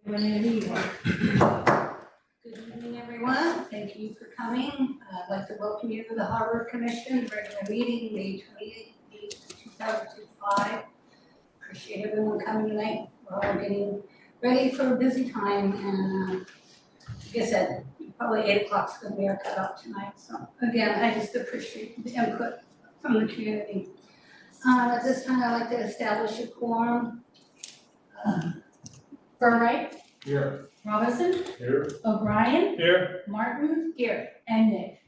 Good evening, everyone. Thank you for coming. I'd like to welcome you to the Harbor Commission regular meeting, May 28th, 2025. Appreciate everyone coming tonight. We're all getting ready for a busy time, and like I said, probably 8 o'clock is going to be our cutoff tonight. So again, I just appreciate the input from the community. At this time, I'd like to establish a quorum. Burright, Here. Robinson, Here. O'Brien, Here. Martin, Here. and Nick.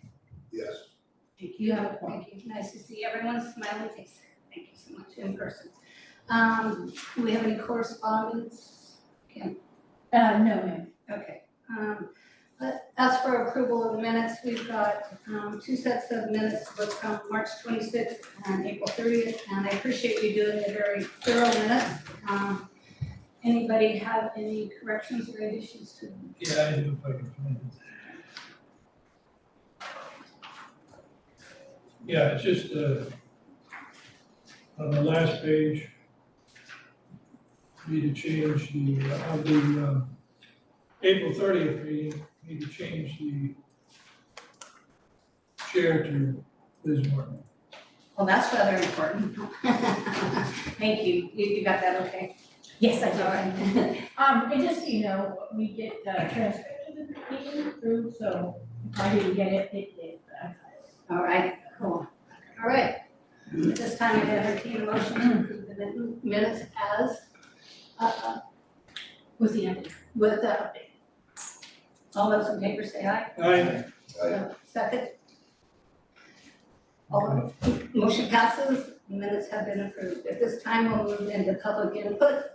Yes. Thank you. Thank you. Nice to see everyone's smiling face. Thank you so much in person. Do we have any correspondence? Kim? No, ma'am. Okay. But as for approval of the minutes, we've got 2 sets of minutes from March 26th and April 30th, and I appreciate you doing the very thorough minutes. Anybody have any corrections or additions to them? Yeah, I do if I can find it. Yeah, it's just, on the last page, need to change the, of the, April 30th meeting, need to change the chair to Liz Martin. Well, that's rather important. Thank you. You got that okay? Yes, I All do. right. And just so you know, we get transcripts of the meeting through, so if I didn't get it, it did. All right, cool. All right. At this time, I entertain a motion to approve the minutes as, Was the end. with, all those in favor say aye. Aye. Second. All, motion passes, minutes have been approved. At this time, we'll move into public input.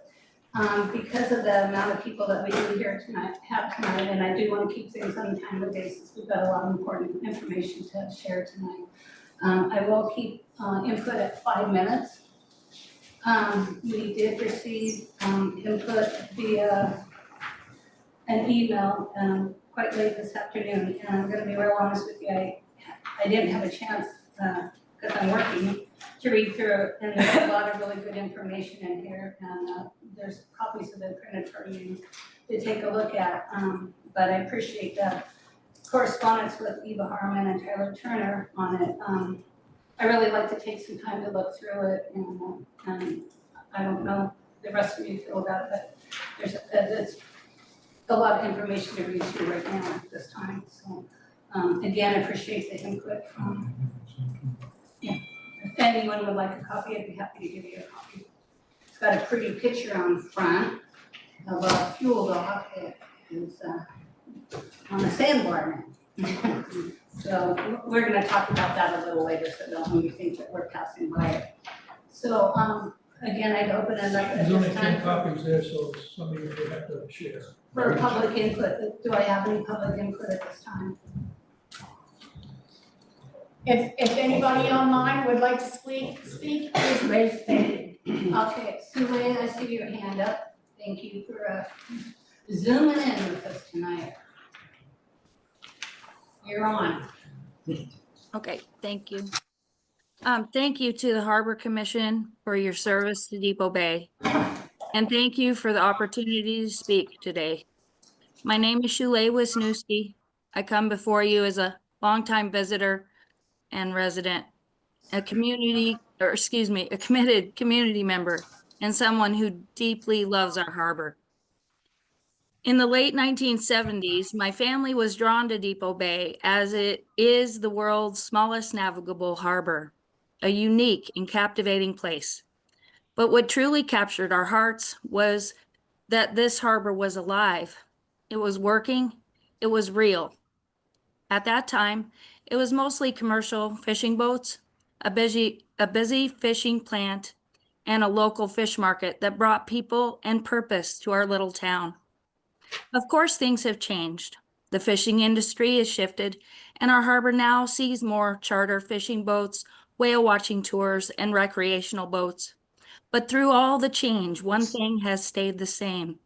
Because of the amount of people that we do here tonight, and I do want to keep things on a timely basis, we've got a lot of important information to share tonight. I will keep input at 5 minutes. We did receive input via an email quite late this afternoon, and I'm gonna be real honest with you, I didn't have a chance, because I'm working, to read through it, and there's a lot of really good information in here, and there's copies of it printed for you to take a look at, but I appreciate the correspondence with Eva Harmon and Tyler Turner on it. I really like to take some time to look through it, and I don't know the rest of you feel about it, but there's a lot of information to read through right now at this time, so again, I appreciate the input from. If anyone would like a copy, I'd be happy to give you a copy. It's got a pretty picture on front of a fuel dock that is on a sandbar. So we're gonna talk about that a little later, so don't make you think that we're passing by it. So again, I'd open it up at There's only this 10 time copies there, so somebody would have to share. for public input. Do I have any public input at this time? If anybody online would like to speak, please raise their hand. Okay, Sue, I see your hand up. Thank you for zooming in with us tonight. You're on. Okay, thank you. Thank you to the Harbor Commission for your service to Depot Bay. And thank you for the opportunity to speak today. My name is Shule Wisniewski. I come before you as a longtime visitor and resident, a committed community member, and someone who deeply loves our harbor. In the late 1970s, my family was drawn to Depoe Bay as it is the world's smallest navigable harbor, a unique and captivating place. But what truly captured our hearts was that this harbor was alive. It was working, it was real. At that time, it was mostly commercial fishing boats, a busy fishing plant, and a local fish market that brought people and purpose to our little town. Of course, things have changed. The fishing industry has shifted, and our harbor now sees more charter fishing boats, whale watching tours, and recreational boats. But through all the change, one thing has stayed the same.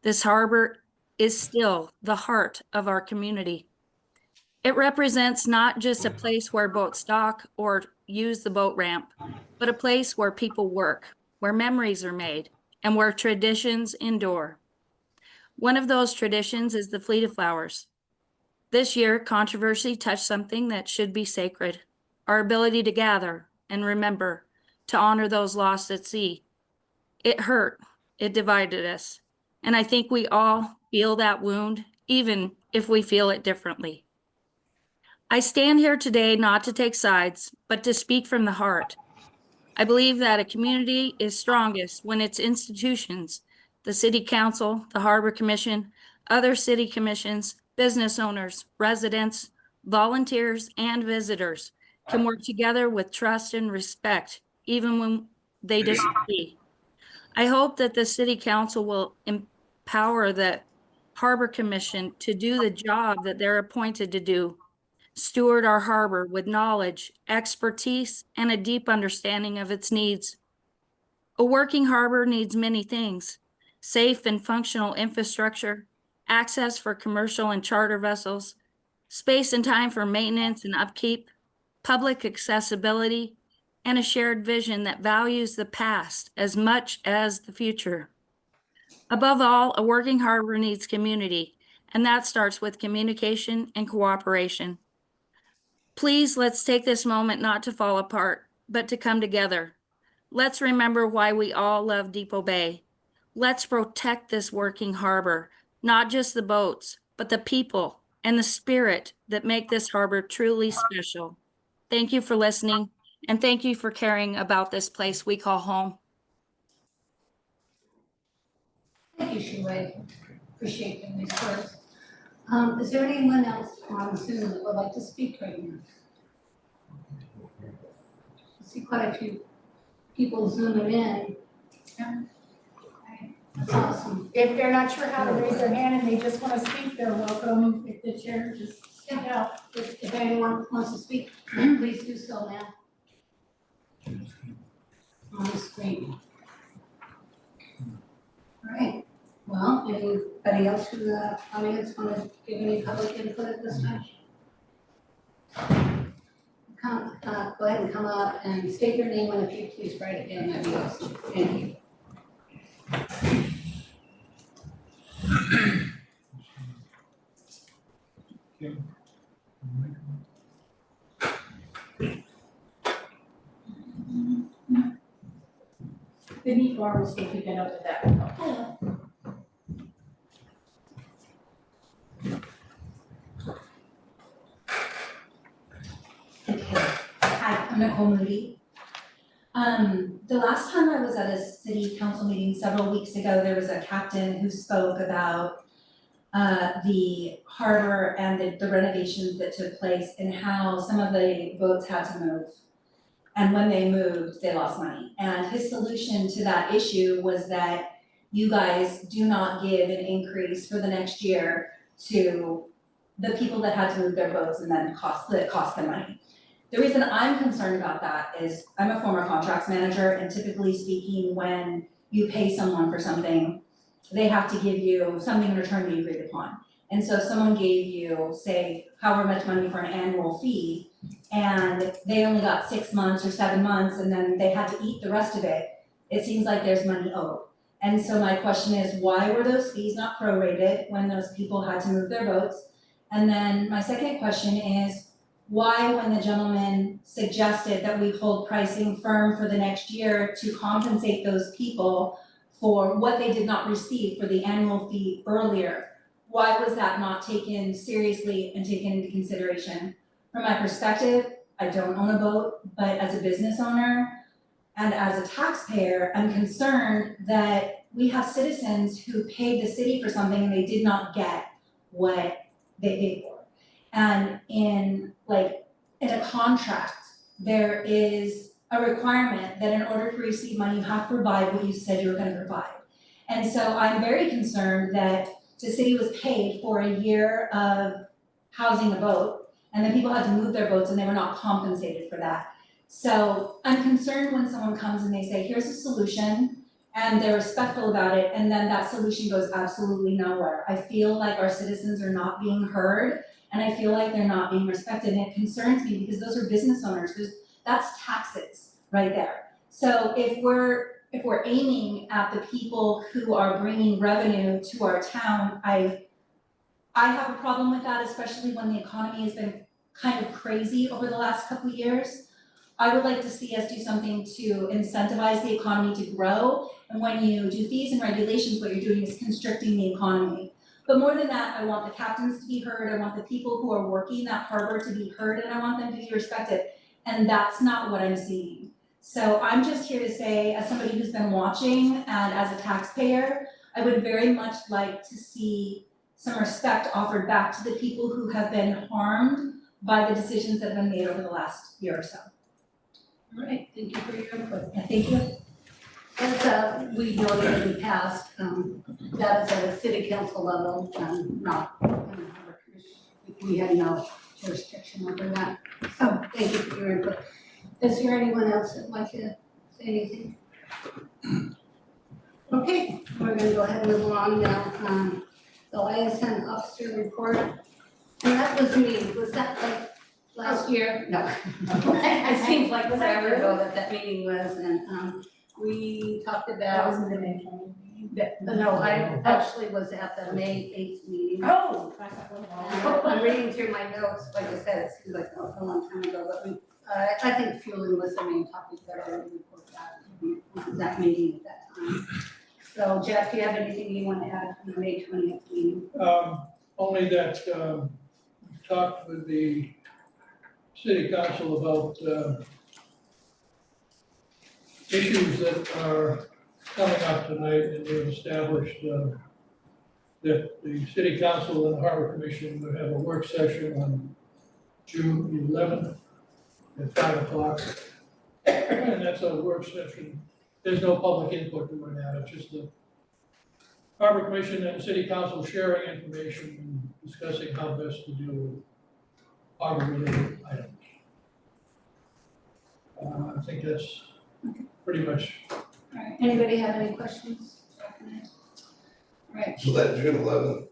This harbor is still the heart of our community. It represents not just a place where boats dock or use the boat ramp, but a place where people work, where memories are made, and where traditions endure. One of those traditions is the Fleet of Flowers. This year, controversy touched something that should be sacred, our ability to gather and remember, to honor those lost at sea. It hurt, it divided us, and I think we all feel that wound, even if we feel it differently. I stand here today not to take sides, but to speak from the heart. I believe that a community is strongest when its institutions, the City Council, the Harbor Commission, other city commissions, business owners, residents, volunteers, and visitors can work together with trust and respect, even when they disagree. I hope that the City Council will empower the Harbor Commission to do the job that they're appointed to do, steward our harbor with knowledge, expertise, and a deep understanding of its needs. A working harbor needs many things: safe and functional infrastructure, access for commercial and charter vessels, space and time for maintenance and upkeep, public accessibility, and a shared vision that values the past as much as the future. Above all, a working harbor needs community, and that starts with communication and cooperation. Please, let's take this moment not to fall apart, but to come together. Let's remember why we all love Depoe Bay. Let's protect this working harbor, not just the boats, but the people and the spirit that make this harbor truly special. Thank you for listening, and thank you for caring about this place we call home. Thank you, Shuey. Appreciate the nice words. Is there anyone else on Zoom that would like to speak right now? I see quite a few people zooming in. Yeah. That's awesome. If they're not sure how to raise their hand and they just wanna speak, they're welcome. If the chair just speak out. If anyone wants to speak, please do so now. On the screen. All right, well, anybody else in the audience want to give any public input at this time? Go ahead and come up and state your name, and if you please write it in, that'd be awesome. Thank you. The neat bar will still pick it up with that. Hi, I'm Nicole Moody. The last time I was at a city council meeting several weeks ago, there was a captain who spoke about the harbor and the renovations that took place and how some of the boats had to move. And when they moved, they lost money. And his solution to that issue was that you guys do not give an increase for the next year to the people that had to move their boats and then cost them money. The reason I'm concerned about that is I'm a former contracts manager, and typically speaking, when you pay someone for something, they have to give you something in return that you agreed upon. And so if someone gave you, say, however much money for an annual fee, and they only got 6 months or 7 months, and then they had to eat the rest of it, it seems like there's money owed. And so my question is, why were those fees not prorated when those people had to move their boats? And then my second question is, why, when the gentleman suggested that we hold pricing firm for the next year to compensate those people for what they did not receive for the annual fee earlier, why was that not taken seriously and taken into consideration? From my perspective, I don't own a boat, but as a business owner and as a taxpayer, I'm concerned that we have citizens who paid the city for something and they did not get what they paid for. And in a contract, there is a requirement that in order to receive money, you have to provide what you said you were gonna provide. And so I'm very concerned that the city was paid for a year of housing a boat, and then people had to move their boats and they were not compensated for that. So I'm concerned when someone comes and they say, here's a solution, and they're respectful about it, and then that solution goes absolutely nowhere. I feel like our citizens are not being heard, and I feel like they're not being respected, and it concerns me because those are business owners, that's taxes right there. So if we're we're aiming at the people who are bringing revenue to our town, I have a problem with that, especially when the economy has been kind of crazy over the last couple of years. I would like to see us do something to incentivize the economy to grow, and when you do fees and regulations, what you're doing is constricting the economy. But more than that, I want the captains to be heard, I want the people who are working that harbor to be heard, and I want them to be respected, and that's not what I'm seeing. So I'm just here to say, as somebody who's been watching and as a taxpayer, I would very much like to see some respect offered back to the people who have been harmed by the decisions that have been made over the last year or so. All right, thank you for your input. Yeah, thank you. As we noted in the past, that is at a city council level, not in the harbor commission. We have no jurisdiction over that. So thank you for your input. Is there anyone else that'd like to say anything? Okay, we're gonna go ahead and move along now. The liaison officer report, and that was me. Was that like last year? No. It seems like forever ago that meeting was, and we talked That about. was in the May 20 meeting. No, I actually was at the May 8th meeting. Oh, I thought it was all. I'm reading through my notes, like I said, it seems like a long time ago, but we, I think fueling was the main topic that I would report that meeting at that time. So Jeff, do you have anything you want to add from the May 20th meeting? Only that, we talked with the city council about, issues that are coming up tonight, and we've established, that the city council and the harbor commission would have a work session on June 11th at 5 o'clock. And that's a work session. There's no public input during that. It's just the harbor commission and the city council sharing information and discussing how best to deal with harbor related items. I think that's pretty much. All right, anybody have any questions? All right, So that June 11th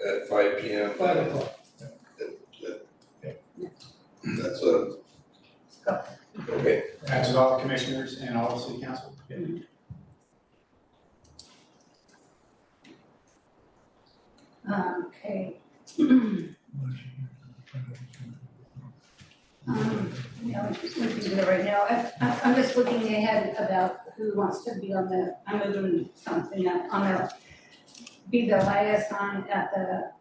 at 5 p.m. 5 o'clock. That's go. okay. That's with all the commissioners and all the city council. Okay. Yeah, we're just looking at it right now. I'm just looking ahead about who wants to be on the, I'm moving something up on the, be the liaison at the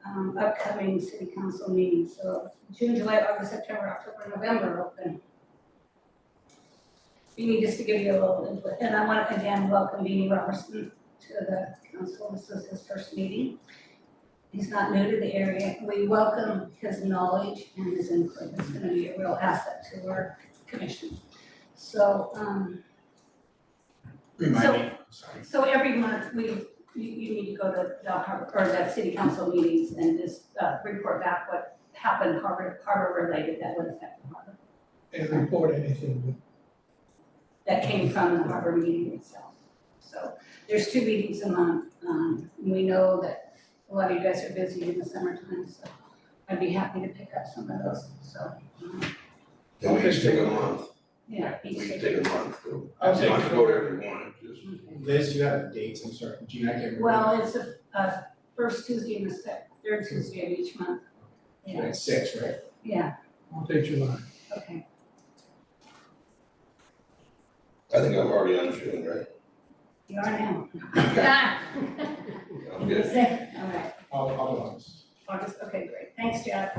upcoming city council meeting. So June, July, August, September, October, November open. Beanie, just to give you a little input, and I want to again welcome Beanie Robertson to the council. This is his first meeting. He's not new to the area. We welcome his knowledge and his input. It's gonna be a real asset to our commission. So, Remind me, sorry. so every month you need to go to the harbor, or the city council meetings and just report back what happened harbor related that would affect the harbor. And report anything That came from the harbor meeting itself. So there's 2 meetings a month. We know that a lot of you guys are busy in the summertime, so I'd be happy to pick up some of those, so. Can we each take a month? Yeah. We can take a month, so. I'll take I can go wherever you want, just. Liz, you have dates, I'm sorry, Gina, I can't remember. Well, it's a first Tuesday and the third Tuesday of each month. Yeah, It's 6, right? yeah, I'll take July. okay. I think I'm already on June, right? You are now. I'm good. All right, I'll be honest. August, okay, great. Thanks, Jeff.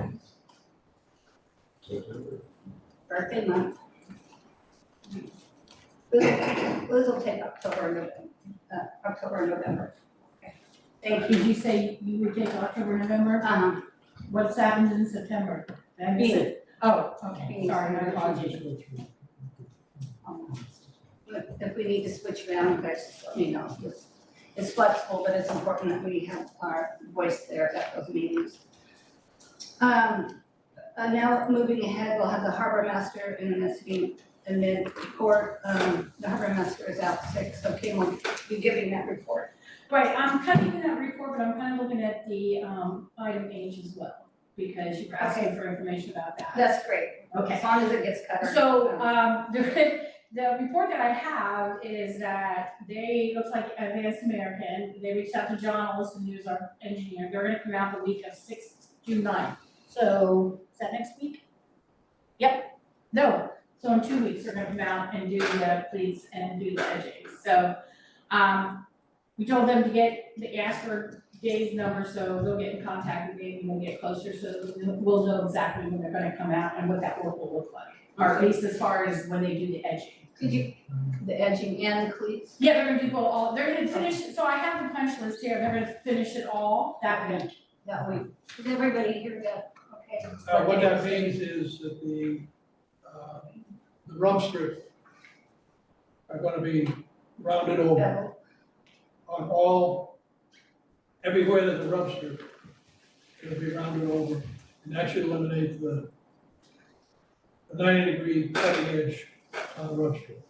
Birthday month. Liz will take October and November. Okay. Thank you. Did you say you would take October, November? What's happened in September? Did I miss it? Oh, okay, sorry, my apologies. If we need to switch around, guys, just let me know. It's flexible, but it's important that we have our voice there at those meetings. Now moving ahead, we'll have the harbor master and the city admin report. The harbor master is out sick, so Kim will be giving that report. Right, I'm kind of giving that report, but I'm kind of looking at the item H as well, because you were asking for information about that. That's great, Okay. as long as it gets covered. So, the report that I have is that they, looks like Advanced American, they reached out to John Olson, who's our engineer, they're gonna come out the week of 6th to 9th. So, is that next week? Yep, no, so in 2 weeks, they're gonna come out and do the pleats and do the edging, so, we told them to they asked for Dave's number, so they'll get in contact with Dave when they get closer, so we'll know exactly when they're gonna come out and what that work will look like. Or at least as far as when they do the edging. The edging and the cleats? Yeah, they're gonna do they're gonna finish, so I have the punch list here, they're gonna finish it all that week. That week. Is everybody here yet? Okay. What that means is that the rump strip are gonna be rounded over on everywhere that the rump strip is gonna be rounded over. And that should eliminate the 90-degree cutting edge on the rump strip.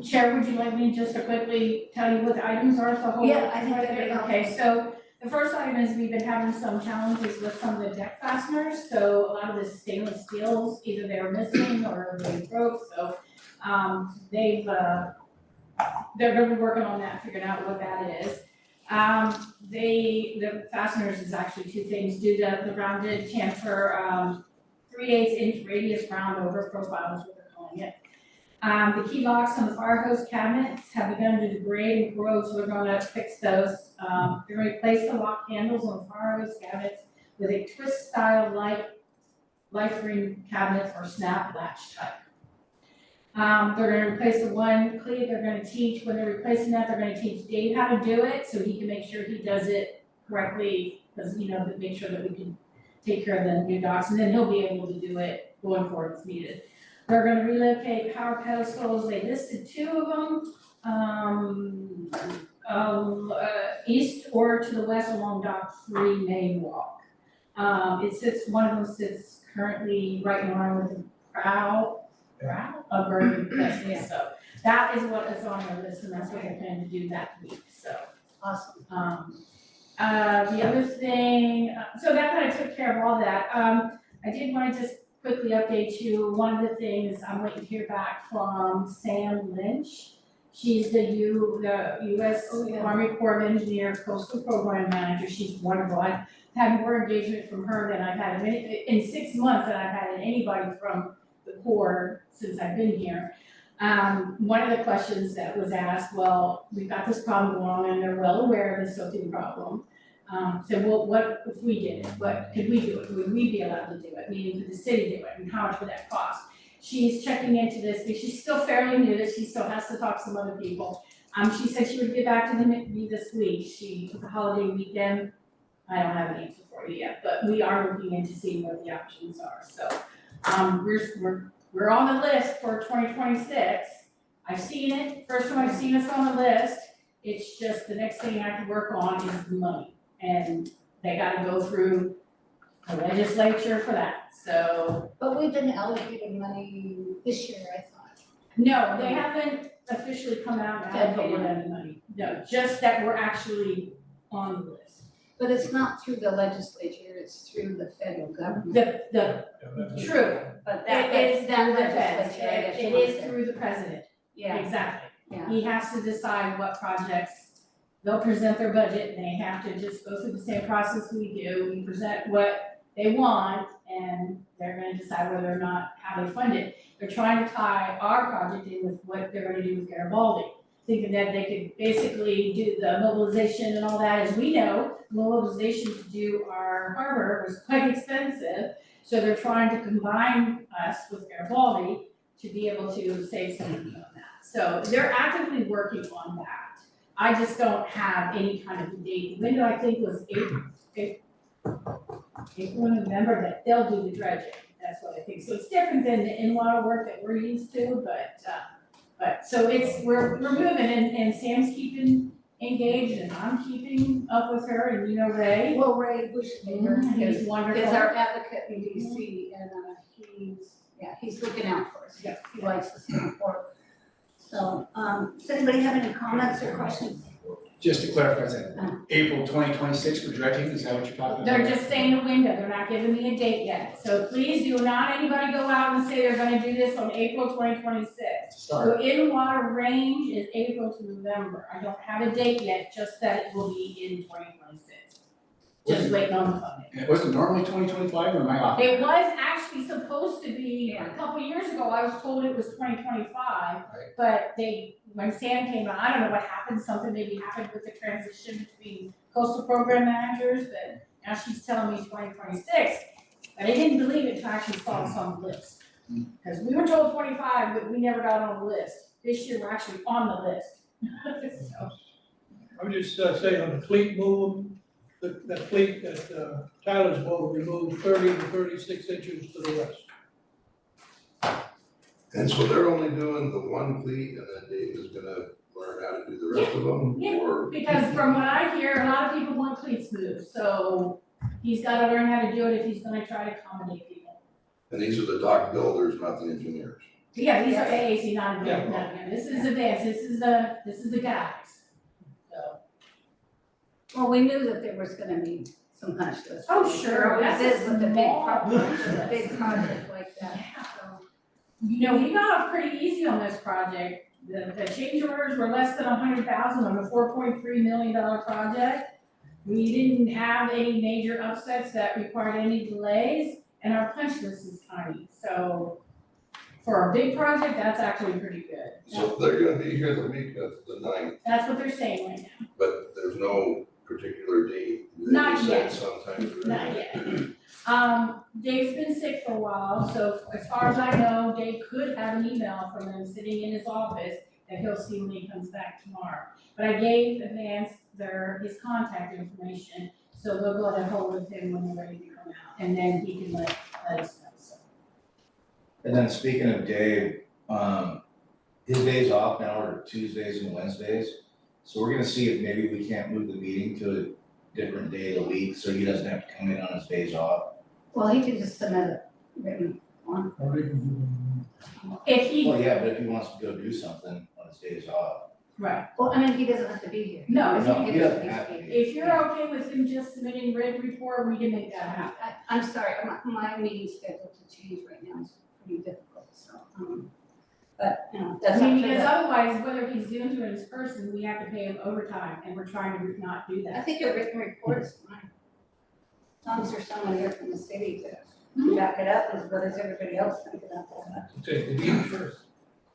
Chair, would you like me just to quickly tell you what the items are, so hold Yeah, I think that'd be helpful. Okay, so the first item is we've been having some challenges with some of the deck fasteners, so a lot of the stainless steels, either they were missing or they broke, so they're gonna be working on that, figuring out what that is. The fasteners is actually two things, do the rounded chamfer, 3/8 inch radius round over profile is what they're calling it. The key locks on the fire hose cabinets have begun to degrade and corrode, so we're gonna fix those. They're gonna replace the lock handles on the fire hose cabinets with a twist style life ring cabinets or snap latch type. They're gonna replace the one cleat, they're gonna teach, when they're replacing that, they're gonna teach Dave how to do it, so he can make sure he does it correctly, because, to make sure that we can take care of the new docks, and then he'll be able to do it going forward if needed. They're gonna relocate power pedestals, they listed two of them, east or to the west along Dock 3 Main Walk. One of them sits currently right in line with the prow of Bernie Plessis, so that is what is on our list, and that's what I plan to do that week, so. Awesome. The other thing, so that kind of took care of all that. I did want to just quickly update you. One of the things I'm waiting to hear back from Sam Lynch. She's the U.S. Army Corps of Engineers Coastal Program Manager. She's wonderful. I've had more engagement from her than I've had in 6 months than I've had in anybody from the Corps since I've been here. One of the questions that was asked, well, we've got this problem going on and they're well aware of the silting problem. So what if we did it? What could we do it? Would we be allowed to do it? Meaning, could the city do it? And how much would that cost? She's checking into this, but she's still fairly new to this. She still has to talk to some other people. She said she would get back to me this week. She took a holiday weekend. I don't have an answer for you yet, but we are looking into seeing what the options are. So, we're on the list for 2026. I've seen it. First time I've seen us on the list. It's just the next thing I have to work on is the money. And they gotta go through the legislature for that, so. But we've been allocating money this year, I thought. No, they haven't officially come out and allocated any money. No, just that we're actually on the list. But it's not through the legislature, it's through the federal government. True, But it is that through the feds, legislature, I guess you it wanna is say. through the president, Yeah, exactly. yeah. He has to decide what projects, they'll present their budget, and they have to just go through the same process we do. We present what they want, and they're gonna decide whether or not how they fund it. They're trying to tie our project in with what they're gonna do with Garibaldi, thinking that they could basically do the mobilization and all that. As we know, mobilization to do our harbor was quite expensive, so they're trying to combine us with Garibaldi to be able to save some money on that. So they're actively working on that. I just don't have any kind of date. The window, I think, was April, November, that they'll do the dredging. That's what I think. So it's different than the in-water work that we're used to, but so we're moving, and Sam's keeping engaged, and I'm keeping up with her, and Ray. Well, Ray Bushmaker He's wonderful. is our advocate in DC, and he's looking out for us. Yeah. He likes the Singapore. So, does anybody have any comments or questions? Just to clarify that, April 2026 for dredging, is that what you're talking about? They're just saying a window, they're not giving me a date yet. So please do not anybody go out and say they're gonna do this on April 2026. Start. So in water range is April to November. I don't have a date yet, just that it will be in 2026. Just waiting on the funding. Was it normally 2025 or am I off? It was actually supposed to be, a couple years ago, I was told it was 2025. Right. But when Sam came on, I don't know what happened, something maybe happened with the transition between coastal program managers, but now she's telling me 2026. But I didn't believe it until I actually saw this on the list. Because we were told 25, but we never got on the list. This year, we're actually on the list. So, I would just say on the fleet move, the fleet that Tyler's boat removed 30 to 36 inches to the west. And so they're only doing the one fleet and then Dave is gonna learn how to do the rest of them? Yeah, Or because from what I hear, a lot of people want cleats moved, so he's gotta learn how to do it if he's gonna try to accommodate people. and these are the dock builders, not the engineers. Yeah, these are AAC, not Yeah. advanced, this is advanced, this is the guys, so. Well, we knew that there was gonna be some punch list. Oh, sure, There always that's is a with a big small project, punch with a list. big project like that, so. You know, we got off pretty easy on this project. The change orders were less than 100,000 on a $4.3 million project. We didn't have any major upsets that required any delays, and our punch list is tiny. So for a big project, that's actually pretty good. So they're gonna be here the week of the 9th, That's what they're saying right now. but there's no particular date. They Not just said yet. sometime. Not yet. Dave's been sick for a while, so as far as I know, Dave could have an email from him sitting in his office that he'll see when he comes back tomorrow. But I gave Advance his contact information, so they'll go ahead and hold with him when they're ready to come out, and then he can let us know, so. And then speaking of Dave, his days off now are Tuesdays and Wednesdays. So we're gonna see if maybe we can't move the meeting to a different day of the week, so he doesn't have to come in on his days off. Well, he could just submit a written one. Or even- If he, Well, yeah, but if he wants to go do something on his days off. right, Well, I mean, he doesn't have to be here. No, If No, he he gives doesn't us have to his- be. if you're okay with him just submitting written report, we can make that happen. I'm sorry, my meeting schedule to change right now is pretty difficult, so, but, you know, that's I up mean, to because the. otherwise, whether he's Zoomed or in his person, we have to pay him overtime, and we're trying to not do I that. think a written report is fine. As long as there's someone here from the city Mm-hmm. to back it up, as well as everybody else think about that. Okay, the deed first.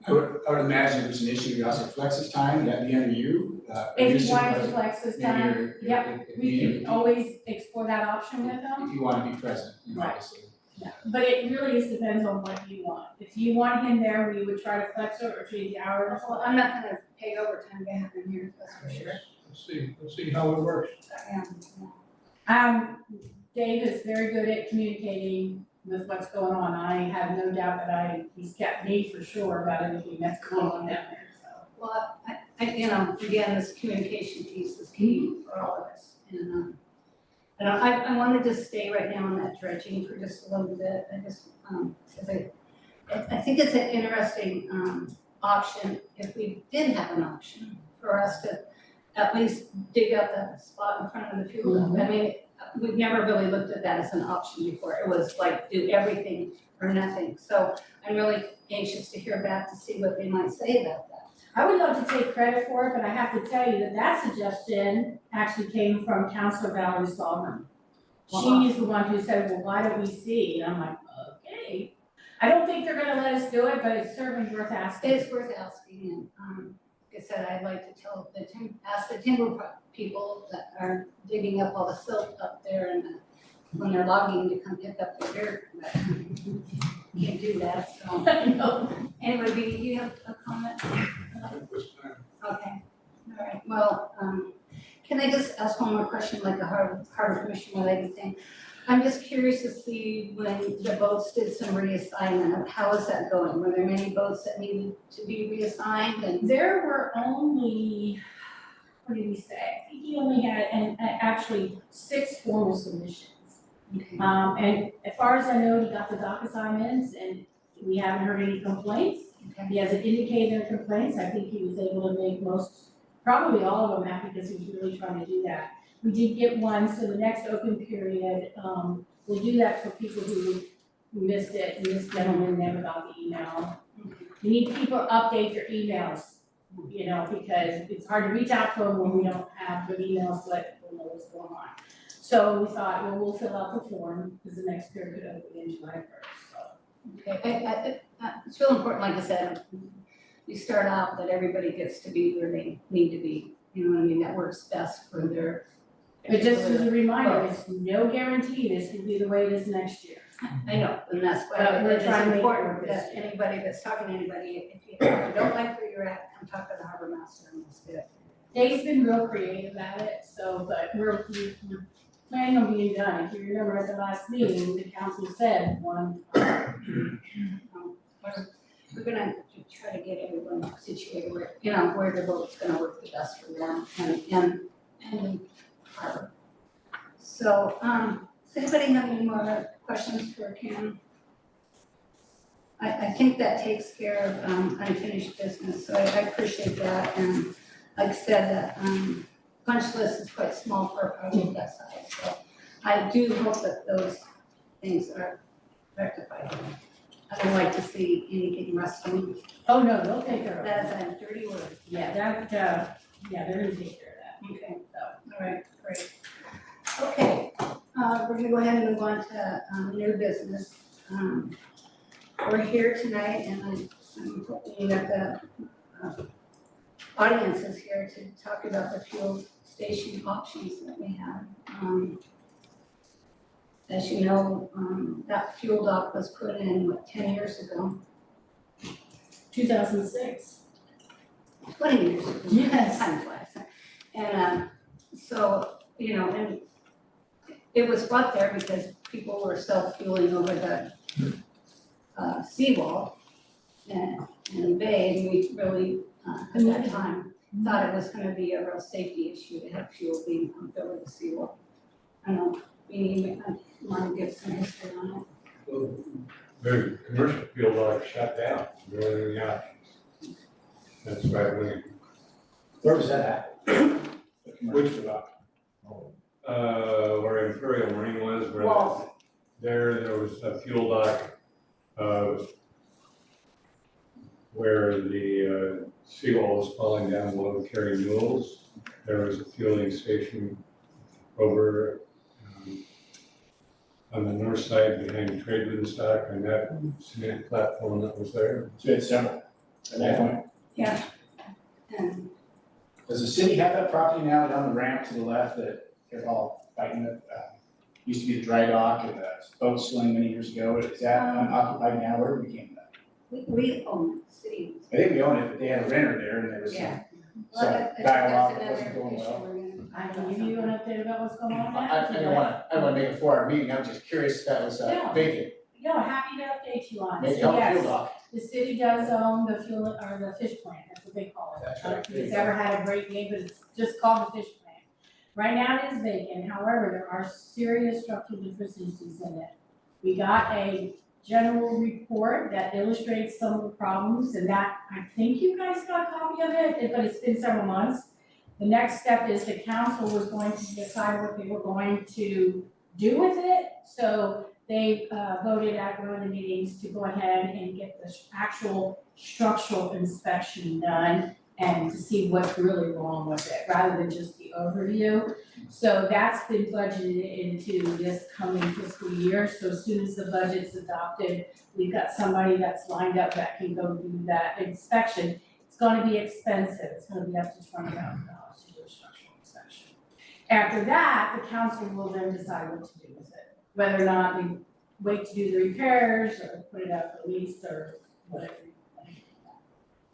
I would imagine if there's an issue, we also flex this time, that'd be under you. If you your wanted to supervisor, flex this maybe time, your- yep, if we you- can always explore that option with them. If you want to be present, you know, Right. obviously. Yeah, but it really just depends on what you want. If you want him there, we would try to flex it or change the hours. Well, I'm not gonna pay overtime to have him here, that's for sure. Let's see how it works. Dave is very good at communicating with what's going on. I have no doubt that he's kept me for sure about anything that's going on down there, so. Well, you know, again, this communication piece is key for all of us, and, I wanted to stay right now on that dredging for just a little bit, I just, cause I think it's an interesting, option, if we did have an option, for us to at least dig up that spot in front of the fuel dump. I mean, we've never really looked at that as an option before, it was like, do everything or nothing, so I'm really anxious to hear back to see what they might say about that. I would love to take credit for it, but I have to tell you that suggestion actually came from Councilor Valerie Solomon. She's the one who said, well, why don't we see? And I'm like, okay. I don't think they're gonna let us do it, but it's certainly worth asking. It's worth asking, and, like I said, I'd like to ask the timber people that are digging up all the silt up there and when they're logging to come pick up the dirt, but can't do that, so. No. Anyway, do you have a comment? Okay, all right, well, can I just ask one more question, like a harbor commission related thing? I'm just curious to see when the boats did some reassignment, how is that going? Were there many boats that needed to be reassigned and? There were only, what did he say? I think he only had, actually 6 formal submissions. And as far as I know, he got the dock assignments and we haven't heard any complaints. Okay. He hasn't indicated any complaints. I think he was able to make most Probably all of them have, because he was really trying to do that. We did get one, so the next open period, we'll do that for people who missed it, and this gentleman never got the email. We need people to update their emails, you know, because it's hard to reach out to them when we don't have good emails, so that people know what's going on. So we thought, well, we'll fill out the form, because the next period could open in July 1st, so. Okay, it's real important, like I said, you start out that everybody gets to be where they need to be, you know what I mean, that works best for their. But just as a reminder, there's no guarantee this will be the way it is next year. I know, and that's why But we're it's trying to make it important work that this year. anybody that's talking to anybody, if you don't like where you're at, come talk to the harbor master and we'll see it. Dave's been real creative at it, so, but we're planning on being done. If you remember at the last meeting, the council said one. We're gonna try to get everyone situated where, you know, where the vote's gonna work the best for them and harbor. So, does anybody have any more questions for Kim? I think that takes care of unfinished business, so I appreciate that, and like I said, the punch list is quite small for a project that size, so I do hope that those things are rectified. I don't like to see anything rusting, Oh, no, they'll take care of it. that is a dirty word. Yeah, that, yeah, they're gonna take care of that. Okay, all right, great. Okay, we're gonna go ahead and move on to new business. We're here tonight and I'm hoping that the audience is here to talk about the fuel station options that we have. As you know, that fuel dock was put in, 10 years ago? 2006. 20 years ago. Yes. Time flies. And so, you know, and it was brought there because people were self-fueling over the seawall and the bay, and we really, at that time, thought it was gonna be a real safety issue to have fuel being pumped over the seawall. I don't know, we want to give some history on it. The commercial field like shut down, really, yeah. That's right, Where was that at? Which, where Imperial Marine was, where Walls. there was a fuel dock, where the seawall was falling down below the carry mules. There was a fueling station over on the north side behind Tradewinds Dock and that cement platform that was there. So it's several at that point. Yeah. And Does the city have that property now down the ramp to the left that they're all fighting it? Used to be the dry dock and the boat sling many years ago. Is that unoccupied now? Where became that? we own the city. I think we own it, but they had a renter there and there was some, Yeah. some I think dialogue that's that wasn't another going issue well. we're gonna I talk can about give you an update about what's going on I now. don't wanna make a 4-hour meeting. I'm just curious if that was Yeah. vacant. No, happy to update you on it. Maybe So help yes, field dock. the city does own the fuel, or the fish plant, that's what they call it. That's I don't right. think it's ever had a great name, but it's just called the fish plant. Right now it is vacant, however, there are serious structural deficiencies in it. We got a general report that illustrates some of the problems, and that, I think you guys got a copy of it, but it's been several months. The next step is the council was going to decide what they were going to do with it, so they voted at one of the meetings to go ahead and get the actual structural inspection done and to see what's really wrong with it, rather than just the overview. So that's been budgeted into this coming fiscal year, so as soon as the budget's adopted, we've got somebody that's lined up that can go do that inspection. It's gonna be expensive, it's gonna be up to $20,000 to do a structural inspection. After that, the council will then decide what to do with it, whether or not we wait to do the repairs or put it up for lease or whatever.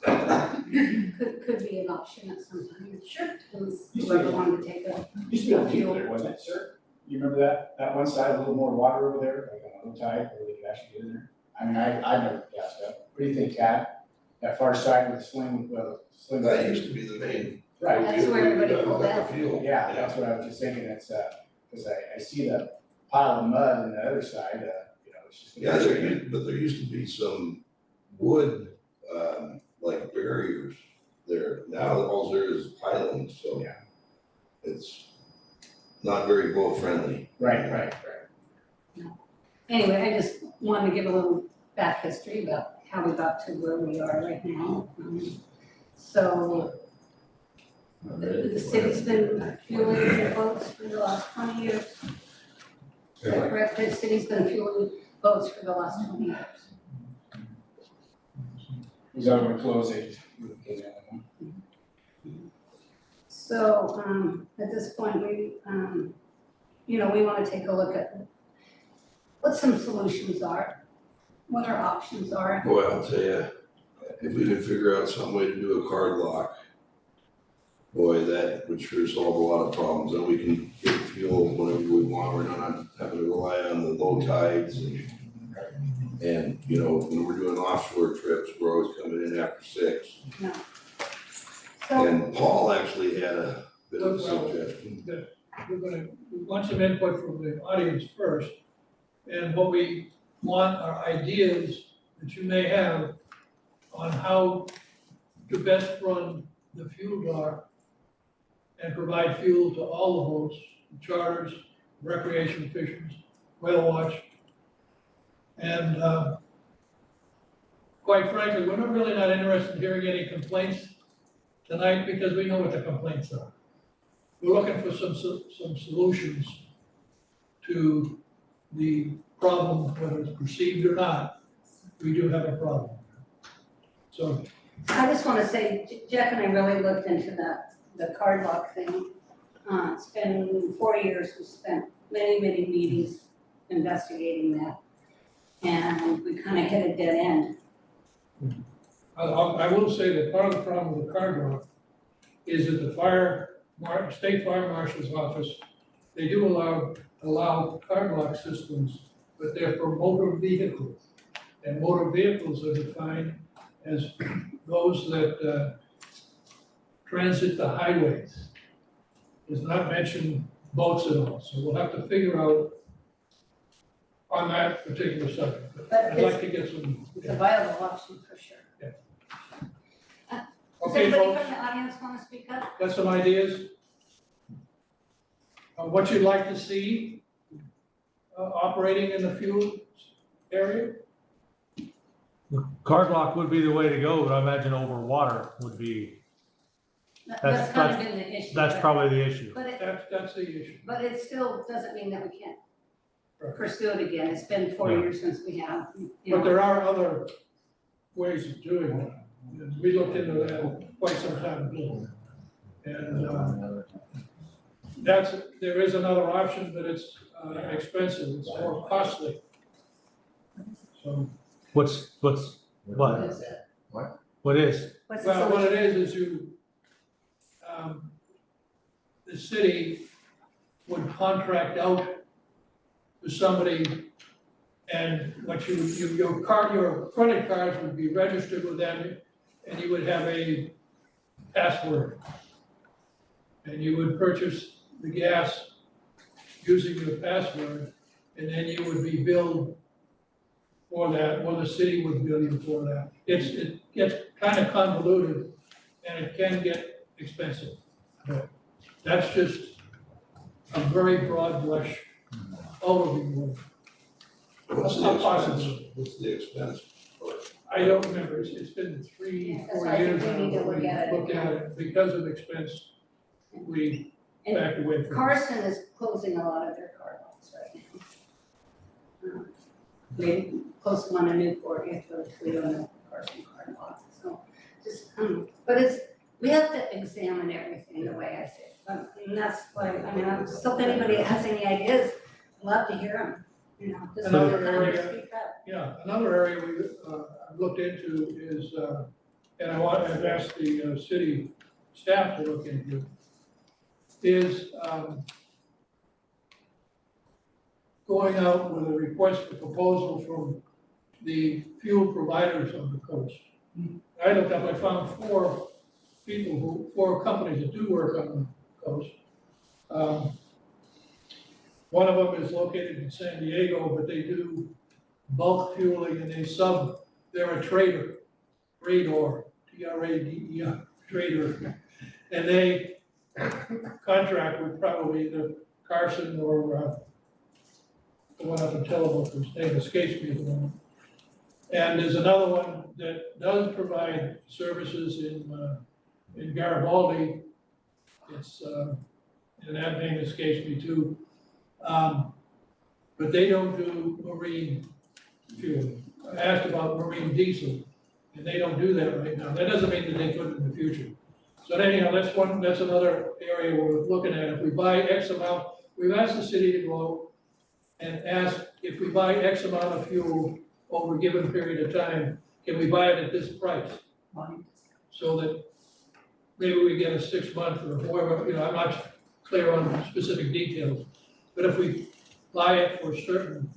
Could be an option at some time. Sure. Whoever wanted to take a Used to be a field there, wasn't it, sir? You remember that? That one side, a little more water over there, like on low tide, where they could actually get in there? I mean, I never gassed up. What do you think, Cat? That far side with the swing. That used to be the main. Right. That's where everybody pulled Like out. the fuel. Yeah, that's what I was just thinking. It's, cause I see the pile of mud on the other side, you know, it's just. Yeah, but there used to be some wood, like barriers there. Now all there is piling, so. Yeah. It's not very boat friendly. Right. Anyway, I just wanted to give a little back history about how we got to where we are right now. So the city's been fueling the boats for the last 20 years. Is that correct? The city's been fueling boats for the last 20 years. Was that when we closed it? So, at this point, we, we wanna take a look at what some solutions are, what our options are. Boy, I'll tell you, if we could figure out some way to do a card lock, boy, that would sure solve a lot of problems. Then we can get fuel whenever we want. We're not having to rely on the low tides and when we're doing offshore trips, we're always coming in after 6. So, And Paul actually had a bit of a Well, suggestion. We want some input from the audience first. And what we want are ideas that you may have on how to best run the fuel dock and provide fuel to all the boats, charters, recreation fishers, whale watch. And quite frankly, we're really not interested in hearing any complaints tonight because we know what the complaints are. We're looking for some solutions to the problem, whether it's perceived or not. We do have a problem. So I just wanna say, Jeff and I really looked into the card lock thing. It's been 4 years, we spent many meetings investigating that. And we kinda hit a dead end. I will say that part of the problem with the card lock is that the state fire marshal's office, they do allow card lock systems, but they're for motor vehicles. And motor vehicles are defined as those that transit the highways. Does not mention boats at all, so we'll have to figure out on that particular subject. But But I'd like to get some. It's a viable option for sure. Does Okay, anybody folks, from the audience wanna speak up? got some ideas? On what you'd like to see operating in the fuel area? The card lock would be the way to go, but I imagine over water would be, That's kind of been the issue. that's but- probably the issue. But it, That's the issue. but it still doesn't mean that we can't Right. pursue it again. It's been 4 Yeah. years since we have, But there are other ways of doing it. And we looked into that quite some time ago. And there is another option, but it's expensive, it's more costly. So, What? What is it? What is? What's the well, what solution? it is the city would contract out to somebody, and what your credit cards would be registered with them, and you would have a password. And you would purchase the gas using your password, and then you would be billed for that, or the city would bill you for that. It gets kind of convoluted, and it can get expensive. But that's just a very broad brush overview. What's the expense? What's the expense? I don't remember, it's been 3, Yeah, that's 4 why I think years we now need to that we look at it looked at it, because of expense, we And backed away from it. Carson is closing a lot of their card locks right now. Maybe close to one in Newport, you have to go to Toledo and the Carson card lock, so just, but we have to examine everything the way I say it. And that's why, I'm still, if anybody has any ideas, I'd love to hear them, just Another come and area- speak up. Yeah, another area I've looked into is, and I've asked the city staff to look into, is going out with a request for proposal from the fuel providers on the coast. I looked up, I found 4 companies that do work on the coast. One of them is located in San Diego, but they do bulk fueling and they're a trader, Rador, Trader. trader, and they contract with probably the Carson or, the one up in Tillamook, whose name escapes me at the moment. And there's another one that does provide services in Garibaldi. It's, and that name escapes me too. But they don't do marine fuel. I asked about marine diesel, and they don't do that right now. That doesn't mean that they couldn't in the future. So anyhow, that's another area we're looking at. If we buy X amount, we've asked the city to go out and ask if we buy X amount of fuel over a given period of time, can we buy it at this price? So that maybe we get a 6-month or whatever, I'm not clear on specific details. But if we buy it for certain,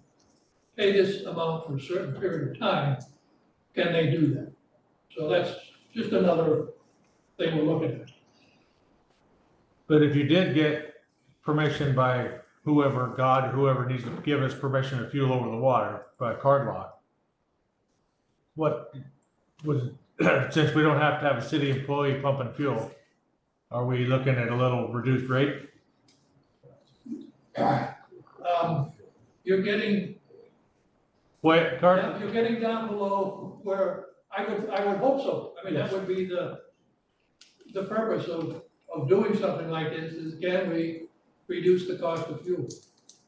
pay this amount for a certain period of time, can they do that? So that's just another thing we're looking at. But if you did get permission by whoever, God, or whoever needs to give us permission to fuel over the water by a card lock, what was, since we don't have to have a city employee pumping fuel, are we looking at a little reduced rate? You're getting, What, card? you're getting down below where I would hope so. I mean, that would be the purpose of doing something like this is can we reduce the cost of fuel?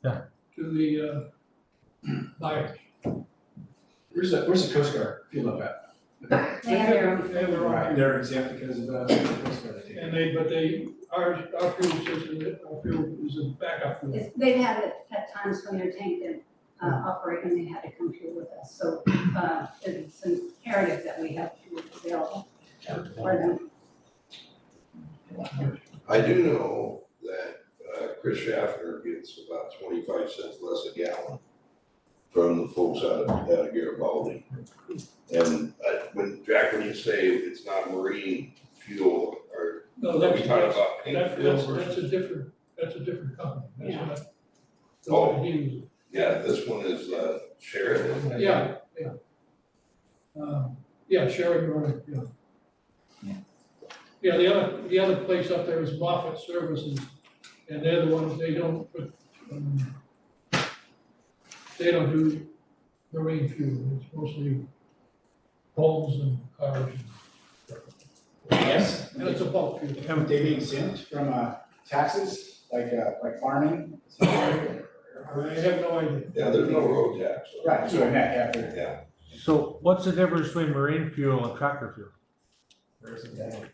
Yeah. To the buyers. Where's the Coast Guard fuel up at? They have their own. They have their own Right, fuel. they're exempt because of the Coast Guard. I take it. Our fuel system, our fuel is a backup fuel. They've had it at times when their tank didn't operate and they had to come fuel with us. So it's imperative that we have fuel available for them. I do know that Chris Schaffner gets about 25 cents less a gallon from the folks out of Garibaldi. And when you say it's not marine fuel, or No, are we talking about pink fuel? that's a different company. That's Yeah. not. Oh. he uses. Yeah, this one is Sheridan. Yeah. Sheridan Road, yeah. Yeah, the other place up there is Moffett Services, and they're the ones, they don't do marine fuel, it's mostly homes and cars. Yes. And it's a bulk fuel. Would they be exempt from taxes, like farming? I have no idea. Yeah, there's no road tax. Right, so after. Yeah. So what's the difference between marine fuel and tractor fuel? There's none.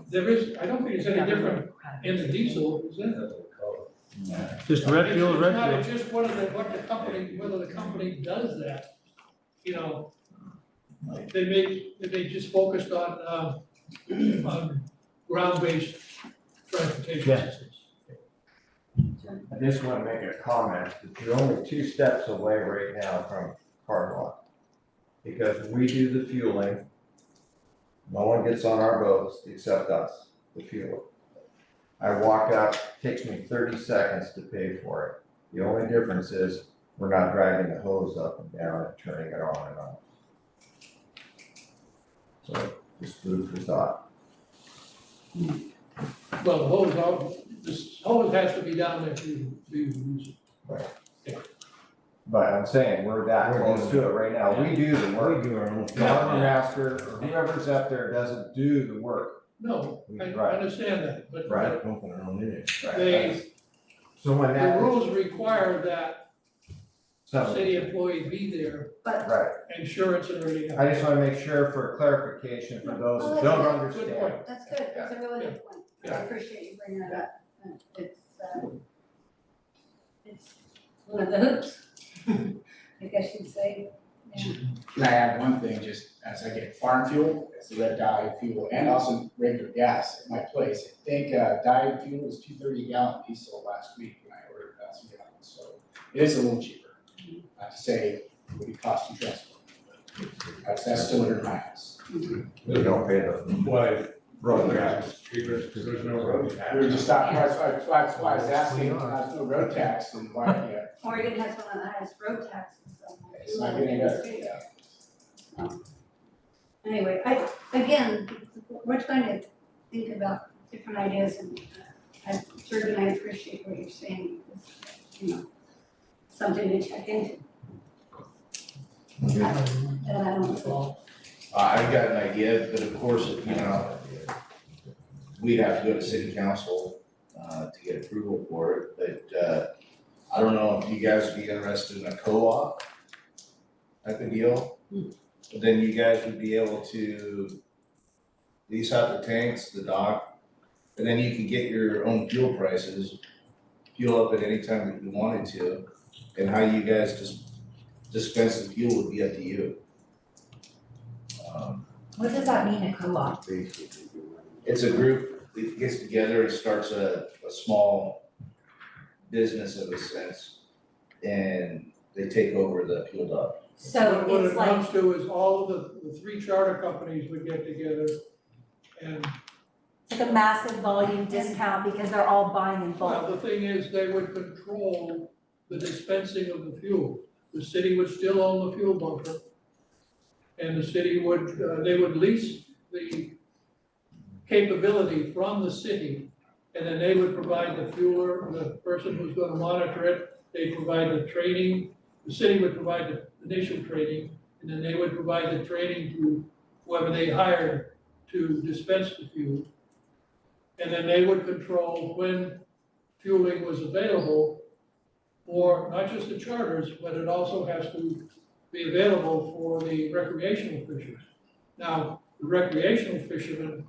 There is, I don't think it's any different in the diesel, is it? Just red fuel, It's red not, fuel? it's just whether the company does that, they just focused on ground-based transportation Yeah. systems. I just want to make a comment that you're only 2 steps away right now from card lock. Because we do the fueling, no one gets on our boats except us, the fueler. I walk up, takes me 30 seconds to pay for it. The only difference is we're not dragging the hose up and down and turning it on and off. So just food for thought. Well, this hose has to be down there to use it. But I'm saying, we're that close to it right now. We do the work. We do our own. The harbor master or whoever's up there doesn't do the work. No, I Right. understand that, but Right. Pumping our own in it. So when the that. rules require that So- city employee be there, Right, insurance and everything. I just wanna make sure for clarification for those who Well, don't that's a good understand. point. That's good, that's a really good point. I Yeah. appreciate you bringing that up. It's one of the hoops, I guess you'd say. Yeah. Can I add one thing, just as I get farm fuel, it's the red dye fuel, and also regular gas at my place. I think dyed fuel was $2.30 a gallon diesel last week when I ordered 1,000 gallons, so it is a little cheaper. Not to say it would be cost you transport. That's still under my house. We don't pay the Why, road gas tax. is cheaper, because there's no road tax. We were just talking, that's why I was asking, there's no road tax and why, yeah. Oregon has one of the highest road taxes. It's not getting better, yeah. Anyway, we're trying to think about different ideas and I certainly appreciate what you're saying, you know, something to check into. And I don't know. I've got an idea, but of course, you know, we'd have to go to city council, to get approval for it, but, I don't know if you guys would be interested in a co-op type of deal. Then you guys would be able to lease out the tanks, the dock, and then you can get your own fuel prices, fuel up at any time that you wanted to, and how you guys just dispense the fuel would be up to you. What does that mean, a co-op? It's a group that gets together and starts a small business in a sense, and they take over the fuel dock. So What it it's like, amounts to is all of the three charter companies would get together and, it's like a massive volume discount because they're all buying in well, bulk. the thing is, they would control the dispensing of the fuel. The city would still own the fuel bunker. And the city would, they would lease the capability from the city. And then they would provide the fueler, the person who's gonna monitor it, they provide the training. The city would provide the initial training, and then they would provide the training to whoever they hired to dispense the fuel. And then they would control when fueling was available for not just the charters, but it also has to be available for the recreational fishers. Now, the recreational fishermen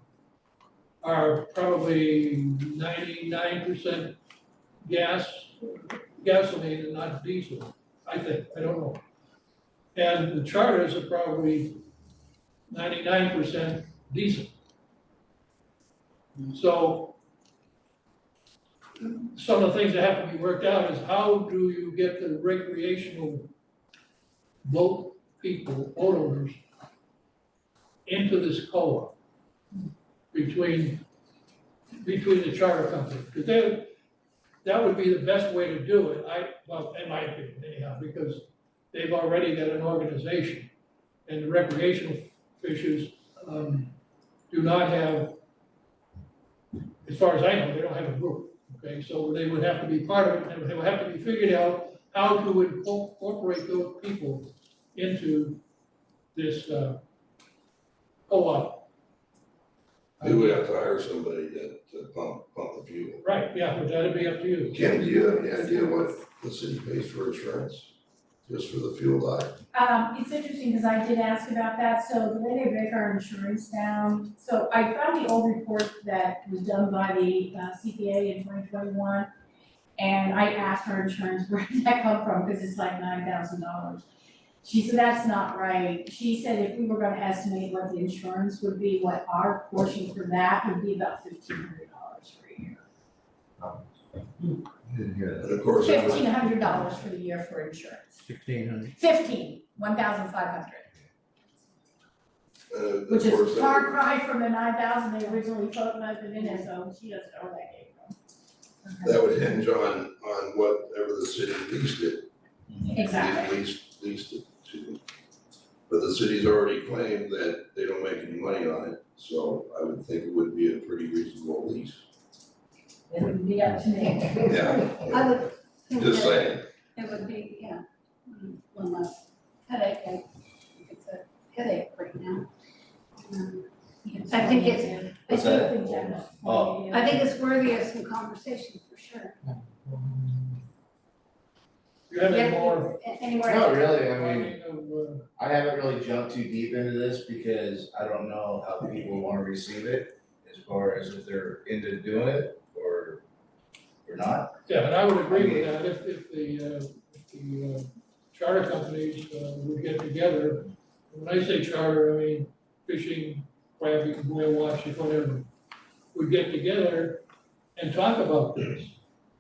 are probably 99% gasoline and not diesel, I think, I don't know. And the charters are probably 99% diesel. So some of the things that have to be worked out is how do you get the recreational boat people, boat owners, into this co-op between the charter company? Because that would be the best way to do it, well, in my opinion anyhow, because they've already got an organization. And the recreational fishers, do not have, as far as I know, they don't have a group, okay? So they would have to be part of it, and it would have to be figured out how to incorporate those people into this, co-op. We would have to hire somebody to pump the fuel. Right, yeah, but that'd be up to you. Kim, do you have any idea what the city pays for insurance, just for the fuel dock? It's interesting, because I did ask about that, so the way they break our insurance down, so I found the old report that was done by the CPA in 2021, and I asked her insurance, where did that come from, because it's like $9,000. She said, that's not right. She said if we were gonna estimate what the insurance would be, what our portion for that would be about $1,500 for a year. Didn't hear that. And of course, that would- $1,500 for the year for insurance. 1,600. 1,500. of Which course, is that far would- cry from the 9,000 they originally floated us in it, so she doesn't know where that came from. That would hinge on whatever the city leased it. Exactly. Leased it to. But the city's already claimed that they don't make any money on it, so I would think it would be a pretty reasonable lease. It would be up to me. Yeah, I would think just that saying. it would be, yeah, one less headache, I think it's a headache right now. I think it's, What's that? Oh. I think it's worthy of some conversation for sure. You have any Yeah, more? Any more? Not really, I mean, planning of, I haven't really jumped too deep into this because I don't know how people wanna receive it, as far as if they're into doing it or not. Yeah, and I would agree with that, if the charter companies would get together. When I say charter, I mean fishing, crabbing, whale watching, whatever, would get together and talk about this.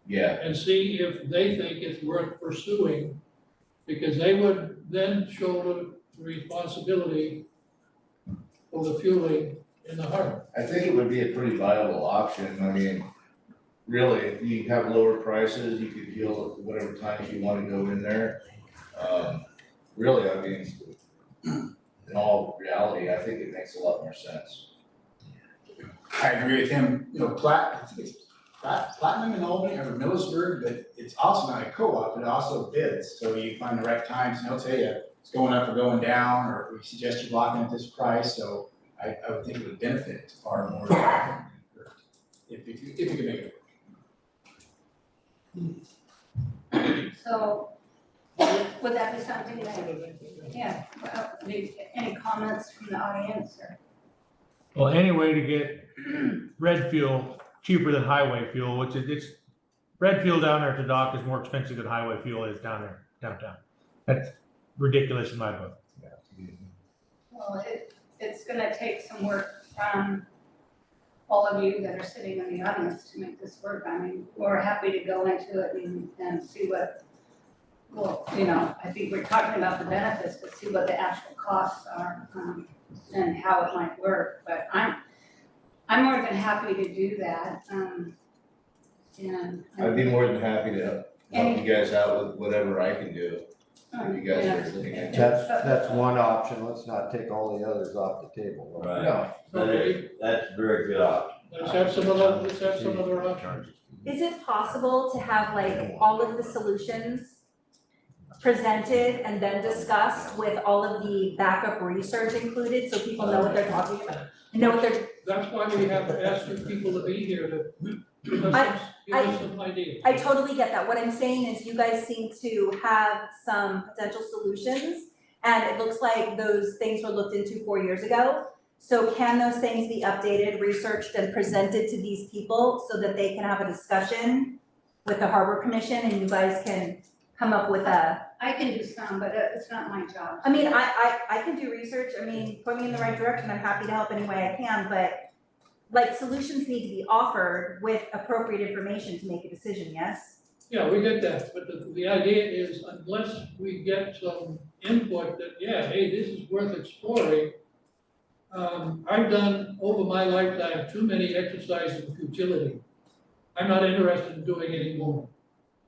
Yeah, And see if they think it's worth pursuing, because they would then shoulder the responsibility for the fueling in the harbor. I think it would be a pretty viable option, I mean, really, you have lower prices, you could deal at whatever times you wanna go in there. Really, I mean, in all reality, I think it makes a lot more sense. I agree with him, you know, I think it's Platinum in Albany or Millersburg, but it's also not a co-op, it also bids, so you find the right times, and they'll tell you it's going up or going down, or we suggest you lock in at this price, so I would think it would benefit far more if you can make it work. So, would that be something that, yeah, well, any comments from the audience or? Well, any way to get red fuel cheaper than highway fuel, which is, it's, red fuel down there at the dock is more expensive than highway fuel is down there, downtown. That's ridiculous in my book. Well, it's gonna take some work from all of you that are sitting in the audience to make this work. I mean, we're happy to go into it and see what, well, you know, I think we're talking about the benefits, but see what the actual costs are, and how it might work. But I'm more than happy to do that, and. I'd be more than happy to help you guys out with whatever I can do, if you guys are looking at. That's one option, let's not take all the others off the table. No, That's a very good option. Let's have some other options. Is it possible to have like all of the solutions presented and then discussed with all of the backup research included, so people know what they're talking about? Know what they're, That's why we have to ask you people to be here to give us some ideas. I totally get that. What I'm saying is you guys seem to have some potential solutions, and it looks like those things were looked into 4 years ago. So can those things be updated, researched, and presented to these people so that they can have a discussion with the Harbor Commission and you guys can come up with a, I can do some, but it's not my job. I mean, I can do research. I mean, point me in the right direction. I'm happy to help any way I can, but like solutions need to be offered with appropriate information to make a decision, yes? Yeah, we get that, but the idea is unless we get some input that, yeah, hey, this is worth exploring. I've done over my lifetime too many exercises of futility. I'm not interested in doing any more.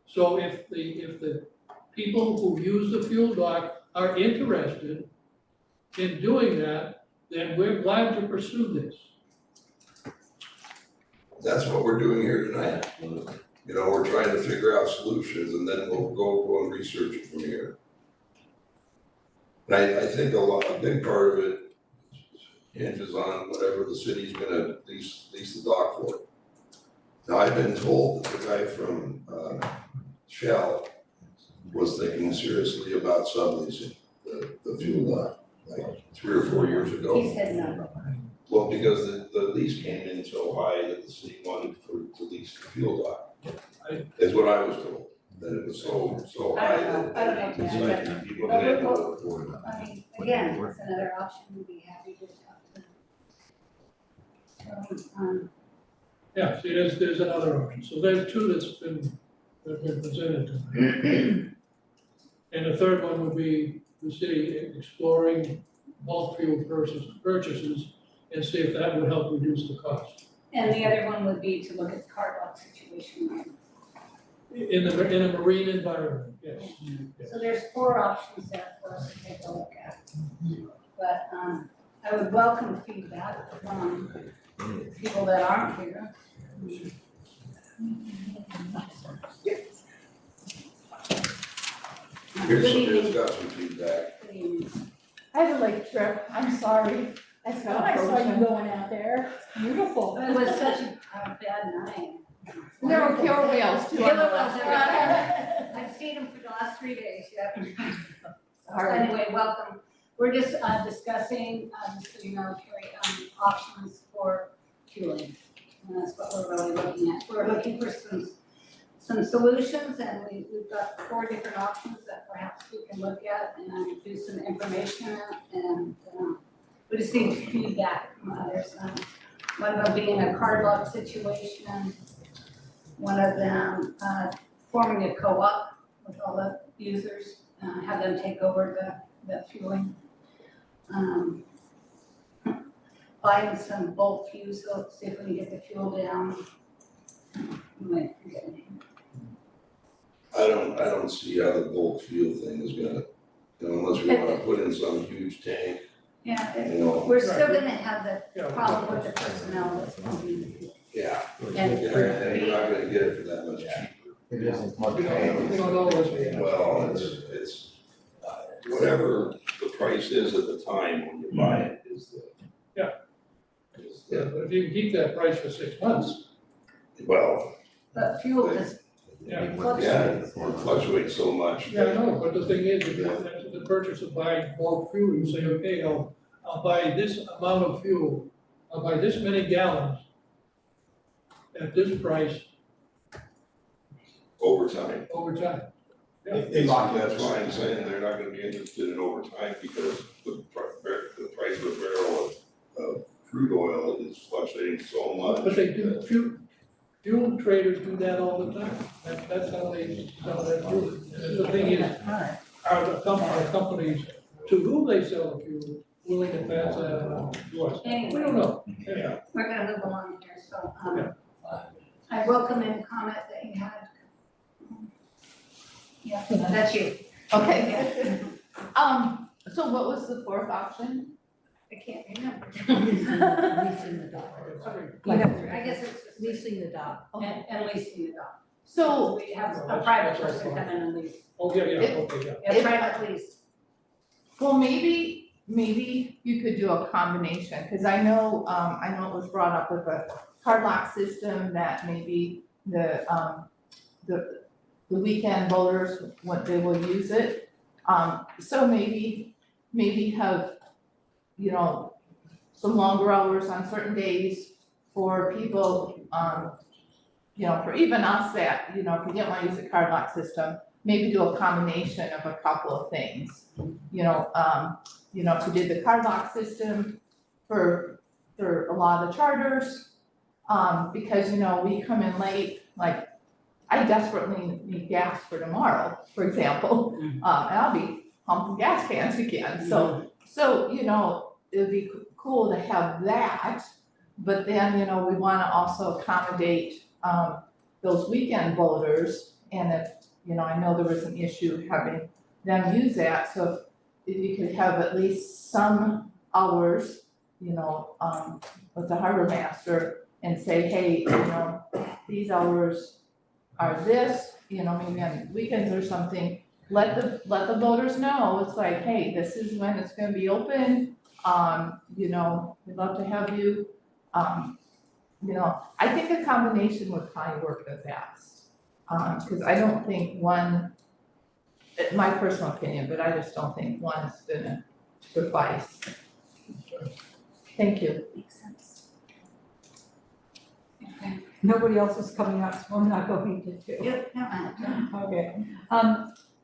So if the people who use the fuel dock are interested in doing that, then we're glad to pursue this. That's what we're doing here tonight. You know, we're trying to figure out solutions and then we'll go and research it from here. And I think a big part of it hinges on whatever the city's gonna lease the dock for. Now, I've been told that the guy from Shell was thinking seriously about subleasing the fuel dock, like 3 or 4 years ago. He said no. Well, because the lease came in so high that the city wanted to lease the fuel dock. Is what I was told, that it was so high that. I don't know. It's people didn't have to afford it. I mean, again, it's another option, we'd be happy to talk to. Yeah, see, there's another option. So there's two that have been presented to me. And the third one would be the city exploring bulk fuel purchases and see if that would help reduce the cost. And the other one would be to look at the card lock situation. In a marine environment, yes. So there's 4 options there for us to take a look at. But I would welcome feedback from people that aren't here. Here's Good evening. got some feedback. Good evening. I have a lake trip, I'm sorry. I thought I saw you going out there, it's beautiful. It was such a bad night. There were killer whales too. Killer whales everywhere. I've seen them for the last 3 days, yeah. Anyway, welcome. We're just discussing, so you know, Carrie, options for fueling. And that's what we're really looking at. We're looking for some solutions, and we've got 4 different options that perhaps we can look at and do some information, and we just need feedback from others. One of them being a card lock situation, one of them forming a co-op with all the users, have them take over the fueling. Buying some bulk fuel, so see if we can get the fuel down. I don't see how the bulk fuel thing is gonna, you know, unless we wanna put in some huge tank Yeah, you know, we're still gonna have the Yeah. problem with the personnel. yeah. And And you're not gonna get it for that much cheaper. It isn't much We don't always be. Well, it's, whatever the price is at the time when you buy it is the. Yeah. Is Yeah, the, but if you can keep that price for 6 months, well, But fuel is yeah. yeah, it fluctuates so much. Yeah, I know, but the thing is, if you have the purchase of buying bulk fuel, you say, okay, I'll buy this amount of fuel, I'll buy this many gallons at this price Over time. over time. Yeah. They lock That's in. why I'm saying they're not gonna be interested in overtime because the price of a barrel of crude oil is fluctuating so much. But they do, fuel traders do that all the time, that's how they do it. And the thing is, are the companies to whom they sell the fuel willing to pass that on to us? We don't know. Yeah. we're gonna move along here, so, Yeah. I welcome any comment that you had. Yeah, that's you. Okay. So what was the fourth option? I can't remember. Leasing the dog. I guess it's just Leasing the dog. and leasing the dog. So, We have a private person come in and lease, Oh, yeah, okay, yeah. a private lease. well, maybe you could do a combination, because I know it was brought up with a card lock system that maybe the weekend voters, what they will use it. So maybe have, some longer hours on certain days for people, for even us that, if you didn't wanna use the card lock system, maybe do a combination of a couple of things. If we did the card lock system for a lot of the charters, because, we come in late, like, I desperately need gas for tomorrow, for example, and I'll be pumping gas cans again, so, it'd be cool to have that, but then, we wanna also accommodate, those weekend voters, and if, I know there was an issue having them use that, so if you could have at least some hours, with the harbor master and say, hey, these hours are this, maybe on weekends or something, let the voters know, it's like, hey, this is when it's gonna be open, we'd love to have you, I think a combination would probably work the best. Cause I don't think one, my personal opinion, but I just don't think one is gonna suffice. Thank you. Makes sense. Nobody else is coming up, so I'm not going to do. Yep, no, Okay,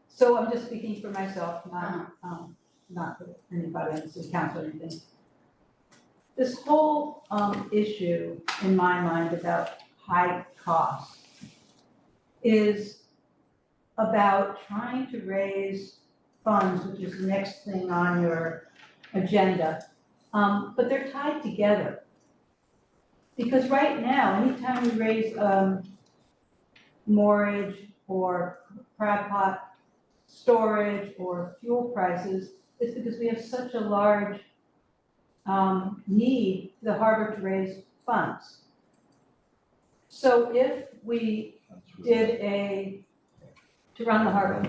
so I'm just speaking for myself, not for anybody on the city council or anything. This whole, issue, in my mind, about high costs is about trying to raise funds, which is the next thing on your agenda. But they're tied together. Because right now, anytime we raise, mortgage or crab pot storage or fuel prices, it's because we have such a large need for the harbor to raise funds. So if we did to run the harbor,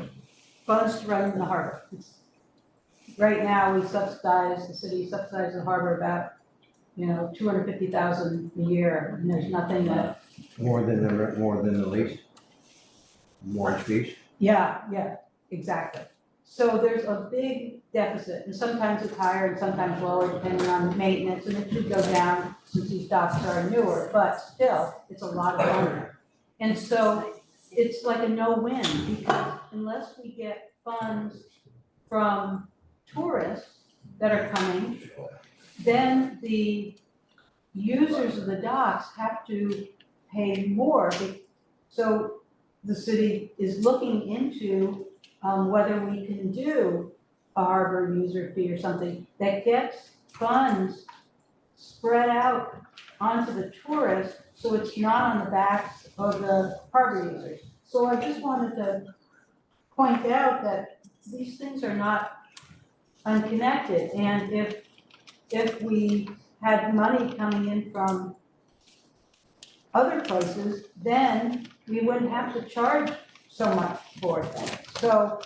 funds to run the harbor. Right now, the city subsidizes the harbor about, $250,000 a year, and there's nothing that. More than the lease? Mortgage fees? Yeah, exactly. So there's a big deficit, and sometimes it's higher and sometimes lower, depending on maintenance, and it should go down since these docks are newer, but still, it's a lot of money. And so it's like a no-win, because unless we get funds from tourists that are coming, then the users of the docks have to pay more. So the city is looking into whether we can do a harbor user fee or something that gets funds spread out onto the tourists, so it's not on the backs of the harbor users. So I just wanted to point out that these things are not unconnected, and if if we had money coming in from other places, then we wouldn't have to charge so much for it. So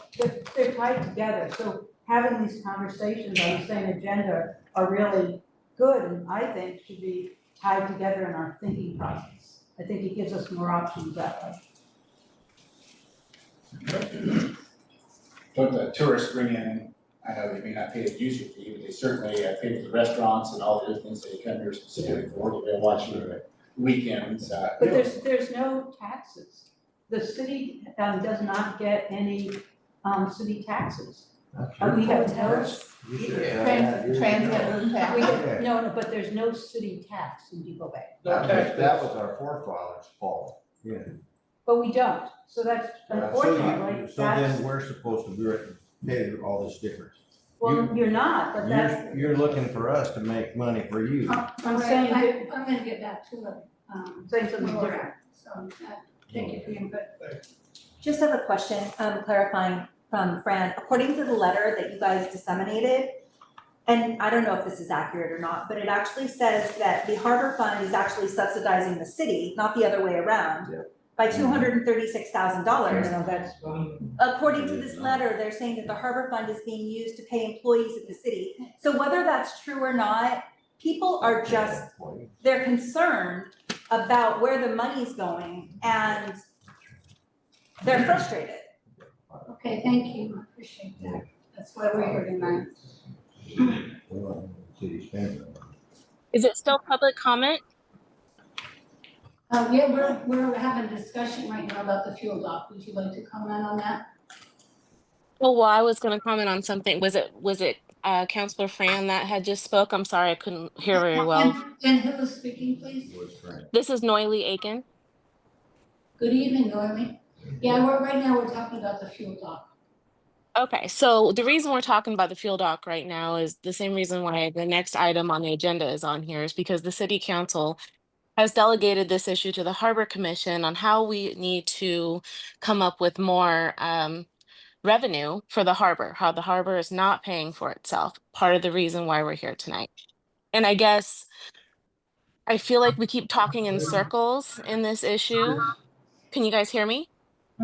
they're tied together. So having these conversations on the same agenda are really good, and I think should be tied together in our thinking process. I think it gives us more options that way. Don't the tourists bring in, I know they may not pay a user fee, but they certainly pay for the restaurants and all the other things they come here specifically for, they're watching the weekends. But there's no taxes. The city does not get any city taxes. We have hotels. Transient room tax. We get, no, but there's no city tax in Depot Bay. No tax That base. was our forefathers' fault. Yeah. But we don't, so that's unfortunately, So then we're supposed to pay all this difference. well, you're not, but that's. You're looking for us to make money for you. I'm saying, I'm gonna get back to it, saying something more, different. so, thank you for your input. Just have a question, clarifying from Fran. According to the letter that you guys disseminated, and I don't know if this is accurate or not, but it actually says that the harbor fund is actually subsidizing the city, not the other way around, by $236,000. No, that's. According to this letter, they're saying that the harbor fund is being used to pay employees of the city. So whether that's true or not, people are just, they're concerned about where the money's going and they're frustrated. Okay, thank you, I appreciate that. That's why we're here tonight. Is it still public comment? Yeah, we're having a discussion right now about the fuel dock. Would you like to comment on that? Well, I was going to comment on something. Was it Councilor Fran that had just spoke? I'm sorry, I couldn't hear very well. And who was speaking, please? This is Noily Aiken. Good evening, Norley. Yeah, right now we're talking about the fuel dock. Okay, so the reason we're talking about the fuel dock right now is the same reason why the next item on the agenda is on here, is because the city council has delegated this issue to the Harbor Commission on how we need to come up with more revenue for the harbor, how the harbor is not paying for itself. Part of the reason why we're here tonight. And I guess I feel like we keep talking in circles in this issue. Can you guys hear me?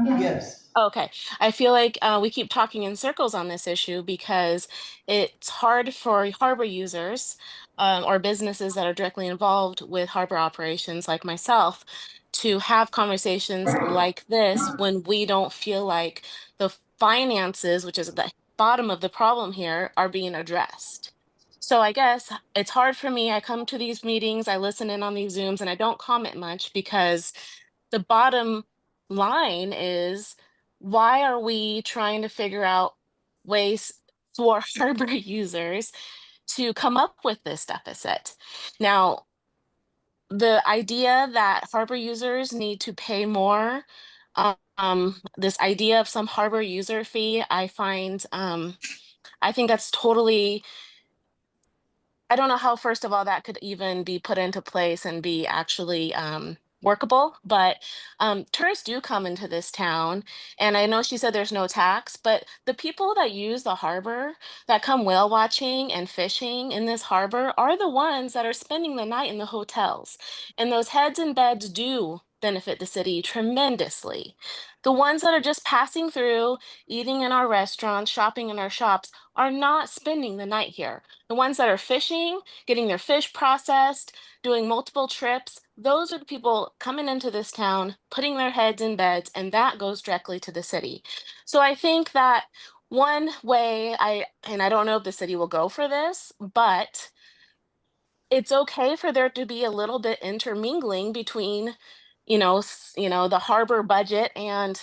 Yes. Okay, I feel like we keep talking in circles on this issue because it's hard for harbor users or businesses that are directly involved with harbor operations like myself to have conversations like this when we don't feel like the finances, which is at the bottom of the problem here, are being addressed. So I guess it's hard for me. I come to these meetings, I listen in on these Zooms, and I don't comment much because the bottom line is, why are we trying to figure out ways for harbor users to come up with this deficit? Now, the idea that harbor users need to pay more, this idea of some harbor user fee, I find, I think that's totally, I don't know how, first of all, that could even be put into place and be actually workable, but tourists do come into this town. And I know she said there's no tax, but the people that use the harbor, that come whale watching and fishing in this harbor, are the ones that are spending the night in the hotels. And those heads and beds do benefit the city tremendously. The ones that are just passing through, eating in our restaurants, shopping in our shops, are not spending the night here. The ones that are fishing, getting their fish processed, doing multiple trips, those are the people coming into this town, putting their heads in beds, and that goes directly to the city. So I think that one way, and I don't know if the city will go for this, but it's okay for there to be a little bit intermingling between, the harbor budget and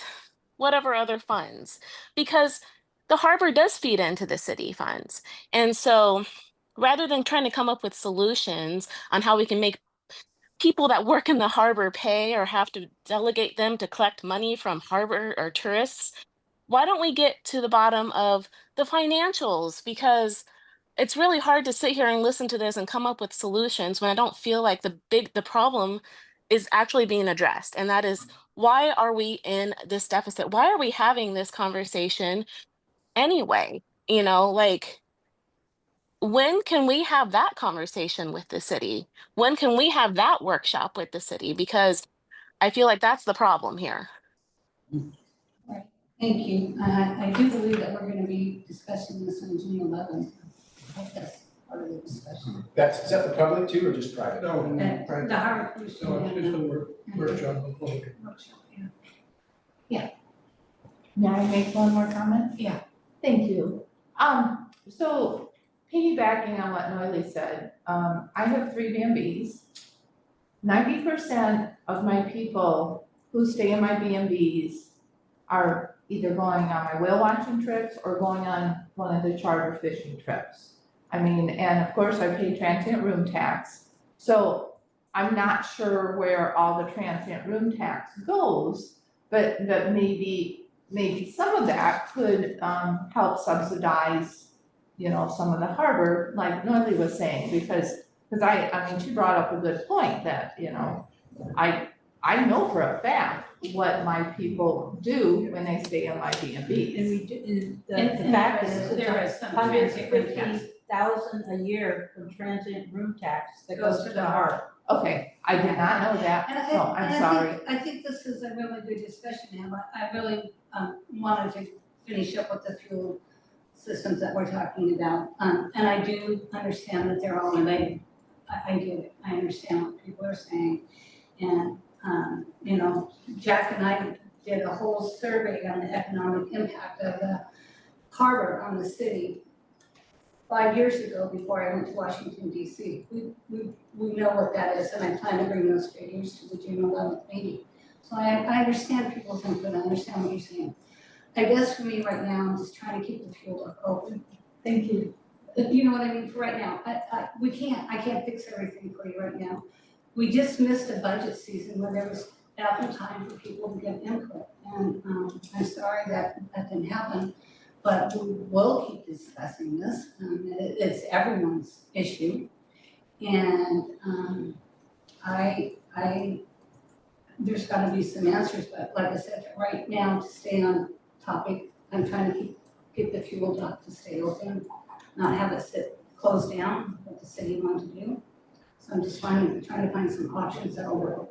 whatever other funds, because the harbor does feed into the city funds. And so rather than trying to come up with solutions on how we can make people that work in the harbor pay or have to delegate them to collect money from harbor or tourists, why don't we get to the bottom of the financials? Because it's really hard to sit here and listen to this and come up with solutions when I don't feel like the problem is actually being addressed. And that is, why are we in this deficit? Why are we having this conversation anyway? Like, when can we have that conversation with the city? When can we have that workshop with the city? Because I feel like that's the problem here. Thank you. I do believe that we're gonna be discussing this on June 11th. I hope that's part of the discussion. Is that the public too, or just private? No, The Harbor Commission. no, it's just a workshop. Workshop, yeah. May I make one more comment? Yeah. Thank you. So piggybacking on what Noily said, I have 3 B&Bs. 90% of my people who stay in my B&Bs are either going on my whale watching trips or going on one of the charter fishing trips. I mean, and of course I pay transient room tax. So I'm not sure where all the transient room tax goes, but maybe some of that could help subsidize, you know, some of the harbor, like Noily was saying, because I mean, she brought up a good point that, you know, I know for a fact what my people do when they stay in my B&Bs. And we do, And the fact is, there is some hundred transient room tax. 50,000 a year from transient room tax that goes to the harbor. Okay, I did not know that, And so I'm sorry. I think this is a really good discussion, Em. I really wanted to finish up with the fuel systems that we're talking about. And I do understand that they're all related. I get it. I understand what people are saying. And, you know, Jack and I did a whole survey on the economic impact of the harbor on the city 5 years ago before I went to Washington DC. We know what that is, and I plan to bring those figures to the June 11th meeting. So I understand people's input, I understand what you're saying. I guess for me right now, I'm just trying to keep the fuel up open. Thank you. You know what I mean, for right now, I can't fix everything for you right now. We just missed a budget season where there was ample time for people to get input, and I'm sorry that didn't happen. But we will keep discussing this, it's everyone's issue. And there's gotta be some answers, but like I said, right now, to stay on topic, I'm trying to keep the fuel dock to stay open, not have it sit closed down, what the city wanted to do. So I'm just trying to find some options that will work.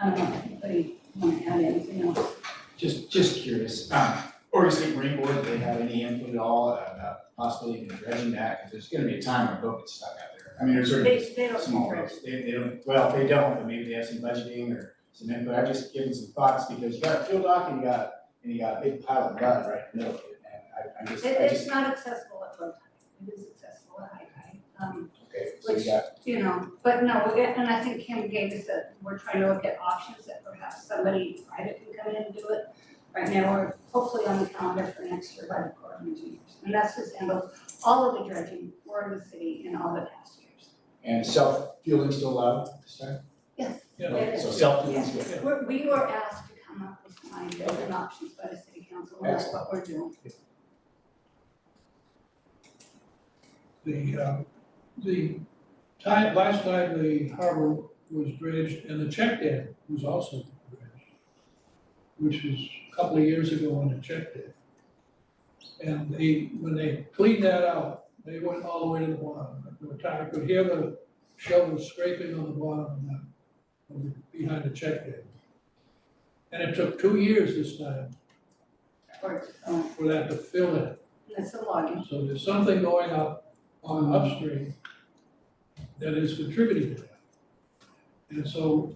I don't know if anybody want to add anything else. Just curious, Oregon State Marine Board, do they have any input at all about possibly even dredging that? Because there's gonna be a time when a boat gets stuck out there. I mean, there's certainly They don't small dredge. boats, they don't, well, they don't, but maybe they have some budgeting or some input. I've just given some thoughts because you got a fuel dock and you got a big pile of mud right in the middle of it. And It's not accessible at low tide, it is accessible at high tide. Okay, so Which, you got, you know, but no, and I think Kim gave us we're trying to look at options that perhaps somebody private can come in and do it. Right now, we're hopefully on the calendar for next year by the Corps of Engineers. And that's just handled all of the dredging for the city in all the past years. and self-fueling still allowed this time? Yes. Yeah. it is. So self-fueling's good. We were asked to come up with some ideas and options by the city council, and that's what we're doing. Last time the harbor was dredged and the check dam was also dredged, which was a couple of years ago on the check dam. And when they cleaned that out, they went all the way to the bottom. I could hear the shovel scraping on the bottom of behind the check dam. And it took 2 years this time for that to fill in. That's a logging. So there's something going on upstream that is contributing to that. And so,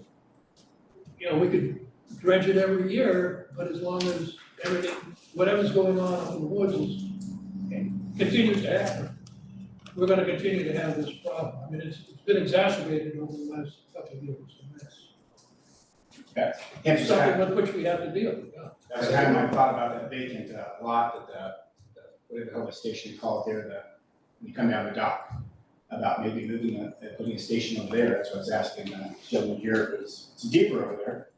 you know, we could dredge it every year, but as long as everything, whatever's going on up in the woods continues to happen, we're gonna continue to have this problem. I mean, it's been exacerbated over the last couple of years, and that's Answers that. something with which we have to deal with, yeah. That was kind of my thought about that vacant lot that whatever the hell the station you call it there, when you come down the dock, about maybe moving putting a station over there. That's what I was asking the gentleman here, because it's deeper over there.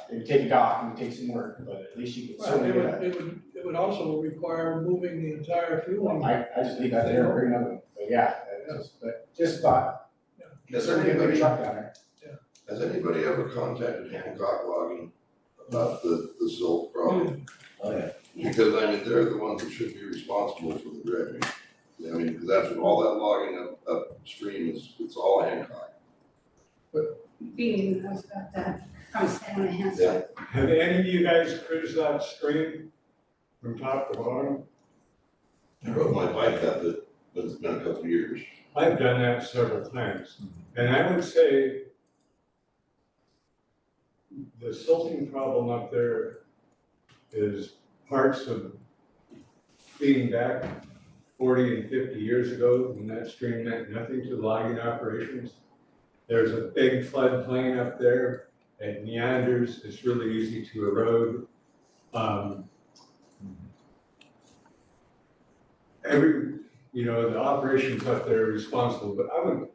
It would take a dock and it would take some work, but at least you could Well, certainly get it would also require moving the entire fueling. I just leave that there and bring another one, but yeah, just thought. Does Certainly get a big anybody, truck down there. has anybody ever contacted Hancock Logging about the silt problem? Oh, yeah. Because I mean, they're the ones that should be responsible for the dredging. I mean, because that's what all that logging upstream is, it's all Hancock. Being, I was about that, from San Hanson. Yeah. Have any of you guys cruised that stream from top to bottom? I rode my bike up it, but it's been a couple of years. I've done that several times, and I would say the silting problem up there is parts of being back 40 and 50 years ago when that stream meant nothing to logging operations. There's a big floodplain up there. It meanders, it's really easy to erode. The operations up there are responsible, but I would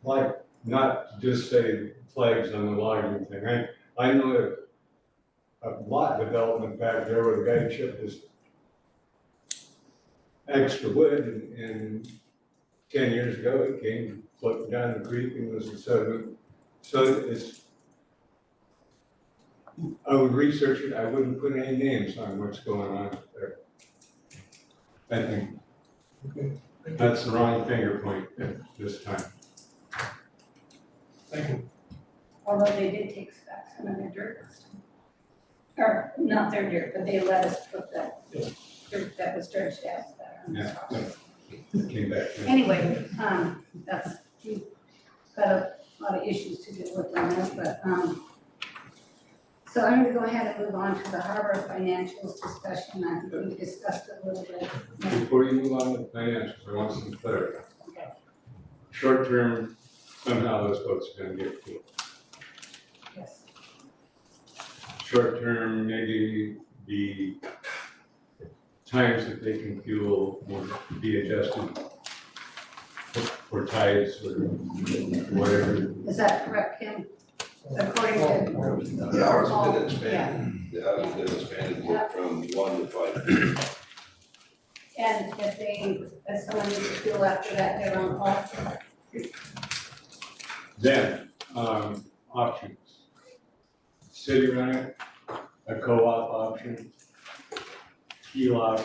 like not to just say flags on the logging thing. I know a lot development back there where the guy chipped this extra wood and 10 years ago it came floating down the creek and was a sediment. So I would research it, I wouldn't put any names on what's going on up there. I think that's the wrong finger point at this time. Thank you. Although they did take back some of their dirt last time. Or not their dirt, but they let us put that dirt that was dredged out there. Yeah, came back. Anyway, that's, we've got a lot of issues to deal with on this, but, so I'm gonna go ahead and move on to the harbor financials discussion. I think we discussed it a little bit. Before you move on to financials, I want some clarity. Okay. Short term, somehow those boats are gonna get fuel. Yes. Short term, maybe the times that they can fuel will be adjusted for tides or whatever. Is that correct, Kim? According to. The hours have been expanded, the hours have been expanded from 1 to 5. And if someone needs to fuel after that, they're on call. Then, options. City rent, a co-op option, HELOC,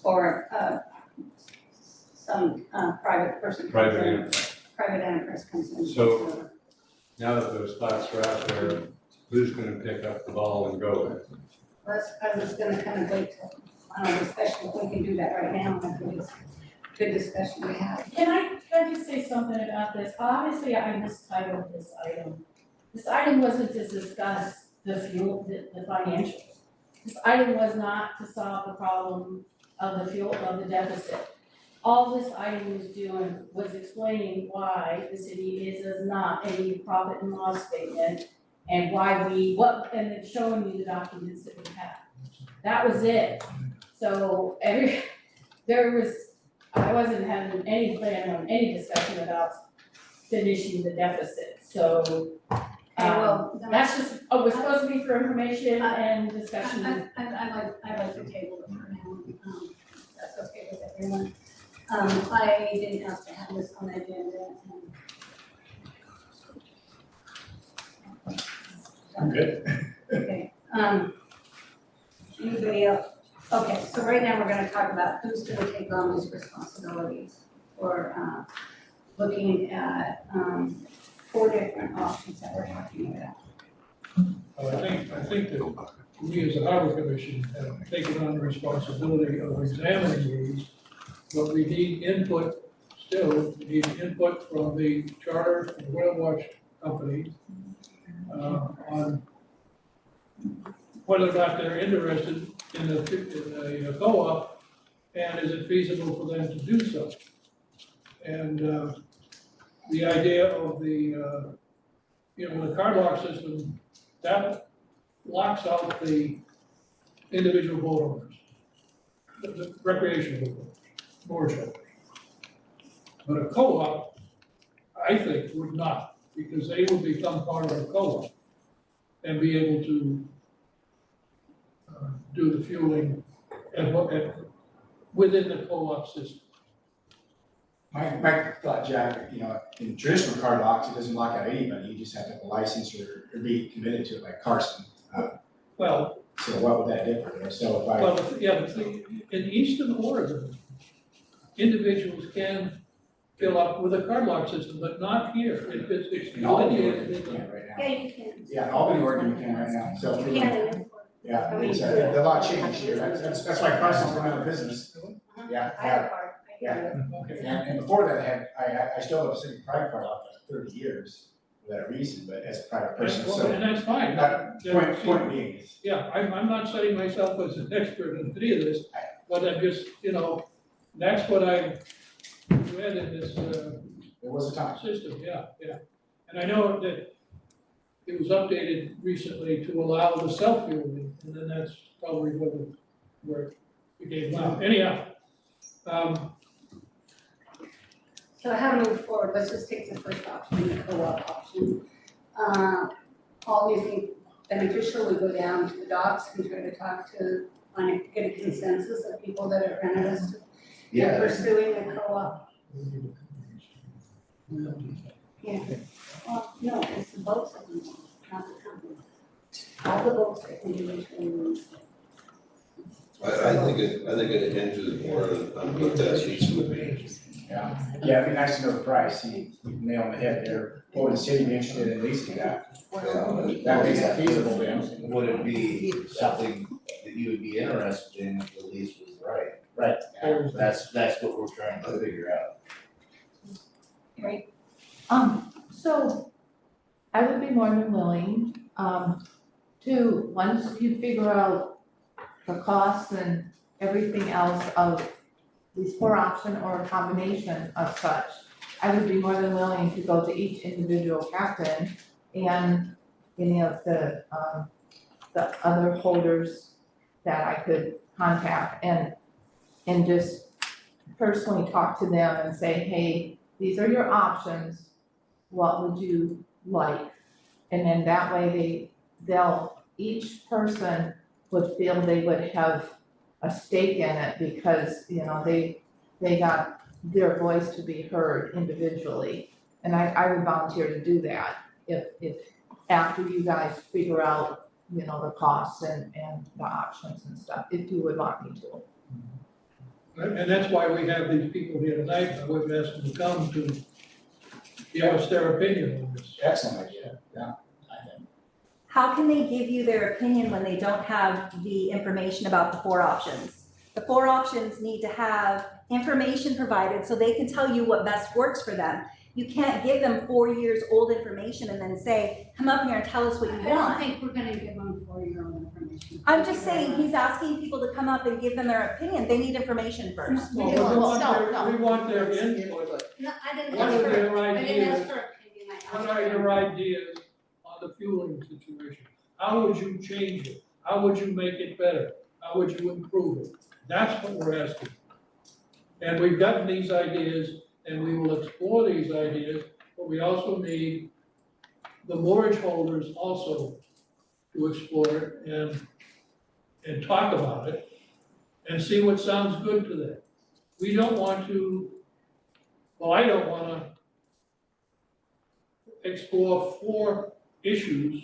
Or, some, private person. comes private in, enterprise. Private enterprise comes in. So- Now that those thoughts are out there, who's gonna pick up the ball and go with it? I was gonna kind of wait till, discussion, if we can do that right now, I think it's a good discussion we have. Can I just say something about this? Obviously, I mistitled this item. This item wasn't to discuss the fuel, the financials. This item was not to solve the problem of the fuel, of the deficit. All this item was doing was explaining why the city is not a profit and loss statement and why and then showing you the documents that we have. That was it. So I wasn't having any plan on any discussion about finishing the deficit, so. Well, That's just, was supposed to be for information and discussion. I'd like to table it for now, that's okay with everyone. I didn't ask to have this on the agenda and. I'm good. Okay, anybody else? Okay, so right now we're gonna talk about who's gonna take on these responsibilities for, looking at, 4 different options that we're talking about. I think that we as a harbor commission have taken on the responsibility of examining these, but we need input still, we need input from the charter and whale watch companies on whether or not they're interested in a co-op, and is it feasible for them to do so? And the idea of the card lock system, that locks out the individual boat owners, the recreational boat owners, moored shelters. But a co-op, I think, would not, because they would become part of a co-op and be able to do the fueling within the co-op system. My thought, Jack, in traditional card locks, it doesn't lock out anybody, you just have to have a license or be committed to it, like Carson. Well, So what would that differ? So if I. Well, but see, in eastern Oregon, individuals can fill up with a card lock system, but not here. It's In Albany, delineated Oregon, in you the- can right now. Yeah, you can. Yeah, in Albany, Oregon, you can right now, so. You can. Yeah, it's, the law changed here, that's why Carson's went out of business. Yeah, I have a card, I yeah. get it. Okay. And before that, I still have a city private car lock for 30 years for that reason, but as a private person, Well, so. and that's fine. Point being is, Yeah, I'm not setting myself as an expert in any of this, but I'm just, that's what I read in this, there was a time. system, yeah. And I know that it was updated recently to allow the self-fueling, and then that's probably where it became loud. Anyhow, So how to move forward, let's just take the first option, the co-op option. Paul, do you think beneficial, we go down to the docks and try to talk to, get a consensus of people that are interested in pursuing the co-op? Yeah, well, no, it's the boats that we want, not the company. All the boats are individually. I think it hinges more on what that lease would be. Yeah, it'd be nice to know the price, you nail on the head there, what would the city be interested in leasing that? That makes it feasible then. Would it be something that you would be interested in if the lease was right? Right. That's what we're trying to figure out. Right. So I would be more than willing, to, once you figure out the costs and everything else of these 4 option or a combination of such, I would be more than willing to go to each individual captain and any of the other holders that I could contact and just personally talk to them and say, hey, these are your options, what would you like? And then that way each person would feel they would have a stake in it because, they got their voice to be heard individually. And I would volunteer to do that if after you guys figure out, the costs and the options and stuff, if you would want me to. and that's why we have these people here tonight. I would ask them to come to give us their opinion on this. Excellent idea, yeah, I think. How can they give you their opinion when they don't have the information about the 4 options? The 4 options need to have information provided so they can tell you what best works for them. You can't give them 4 years old information and then say, come up here and tell us what you I don't want. think we're gonna give them 4-year-old information. I'm just saying, he's asking people to come up and give them their opinion. They need information first. Well, we want their input. No, I didn't What ask are for, their I didn't ideas? ask for opinion, I asked What for. are your ideas on the fueling situation? How would you change it? How would you make it better? How would you improve it? That's what we're asking. And we've gotten these ideas and we will explore these ideas, but we also need the mortgage holders also to explore it and talk about it and see what sounds good to them. We don't want to, I don't wanna explore 4 issues,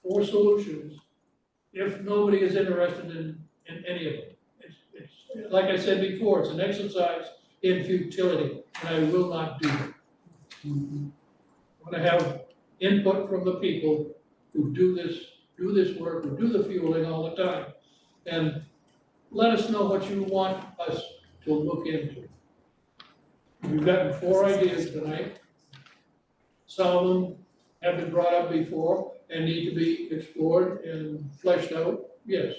4 solutions, if nobody is interested in any of them. It's, like I said before, it's an exercise in futility, and I will not do it. I wanna have input from the people who do this work, who do the fueling all the time, and let us know what you want us to look into. We've gotten 4 ideas tonight. Some of them have been brought up before and need to be explored and fleshed out, yes.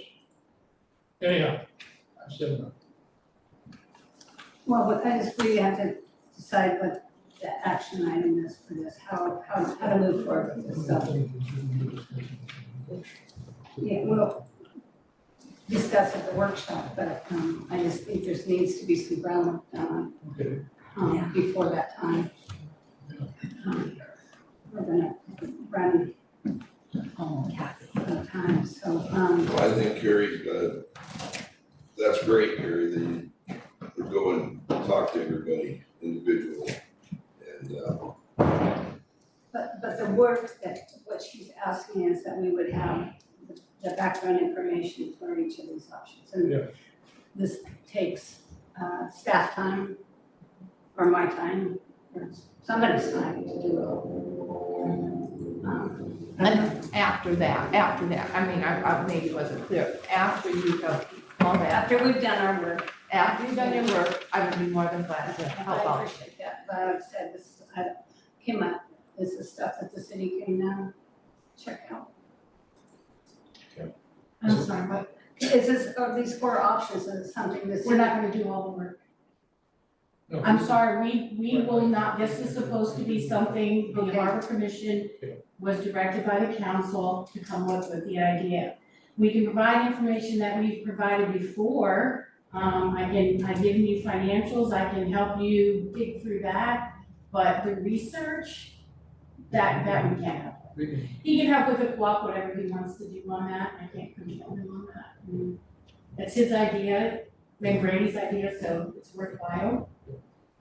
Anyhow, I said enough. Well, but I just really have to decide what the action item is for this, how to move forward with this stuff. Yeah, we'll discuss at the workshop, but, I just think there needs to be some groundwork done, before that time. We're gonna run out of time, so, Well, I think Carrie, that's great, Carrie, that you would go and talk to everybody individually. And, but the work that, what she's asking is that we would have the background information for each of these options. And Yeah. this takes staff time, or my time, or somebody's time to do it. And after that, I mean, I maybe wasn't clear, after you have all that, After we've done our work, after you've done your work, I would be more than glad to help I out. appreciate that, but I've said this, came up, this is stuff that the city can now check out. I'm sorry, but Is this, are these 4 options, is it something the city? we're not gonna do all the work. No, I'm sorry, we will not, this is supposed to be something the Okay. Harbor Commission was directed by the council to come up with the idea. We can provide information that we've provided before, I've given you financials, I can help you dig through that, but the research, that we can't help. we can, He can help with the co-op, whatever he wants to do on that, I can't control him on that. I mean, that's his idea, Ben Brady's idea, so it's worthwhile.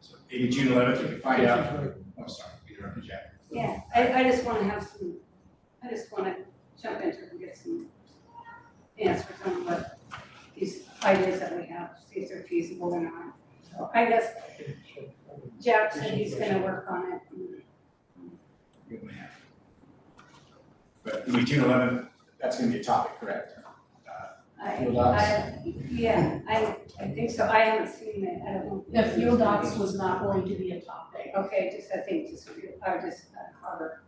So maybe June 11th, we can find out. Oh, sorry, we interrupted you. Yeah, I just wanna have some, I just wanna jump into it and get some answers on what these ideas that we have, see if they're feasible or not. So I guess Jack said he's gonna work on it. But it'll be June 11th, that's gonna be a topic, correct? Fuel docs? I think so, I haven't seen it, I don't know. The fuel docs was not going to be a topic. Okay, I think Harbor.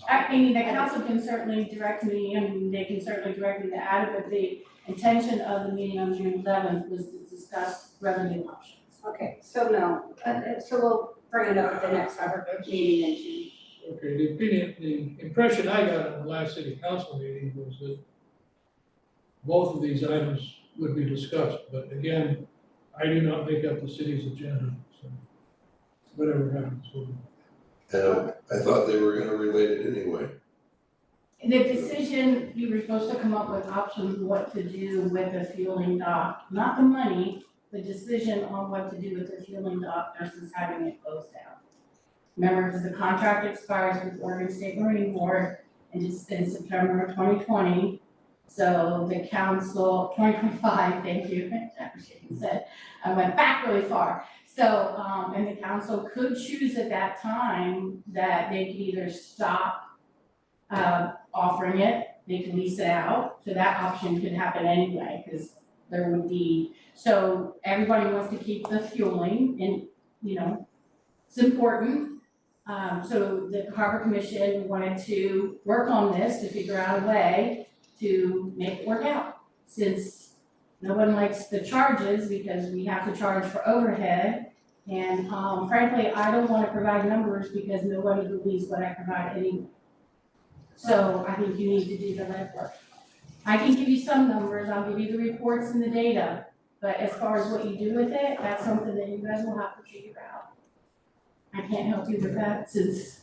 I mean, the council can certainly direct me, and they can certainly direct me to add it, but the intention of the meeting on June 11th was to discuss revenue options. Okay, so no, so we'll bring it up at the next Harbor meeting in June. okay, the impression I got on the last city council meeting was that both of these items would be discussed, but again, I do not make up the city's agenda, so whatever happens, will be. And I thought they were gonna relate it anyway. The decision, you were supposed to come up with options, what to do with the fueling dock, not the money, the decision on what to do with the fueling dock versus having it closed out. Remember, because the contract expires with Oregon State Marine Board in September of 2020. So the council, 2025, thank you, Jefferson said, I went back really far. So, and the council could choose at that time that they could either stop offering it, they could lease it out, so that option could happen anyway, because there would be, so everybody wants to keep the fueling and, you know, it's important. So the Harbor Commission wanted to work on this to figure out a way to make it work out. Since no one likes the charges because we have to charge for overhead. And frankly, I don't want to provide numbers because nobody believes what I provide anyway. So I think you need to do the legwork. I can give you some numbers, I'll give you the reports and the data, but as far as what you do with it, that's something that you guys will have to figure out. I can't help you with that since.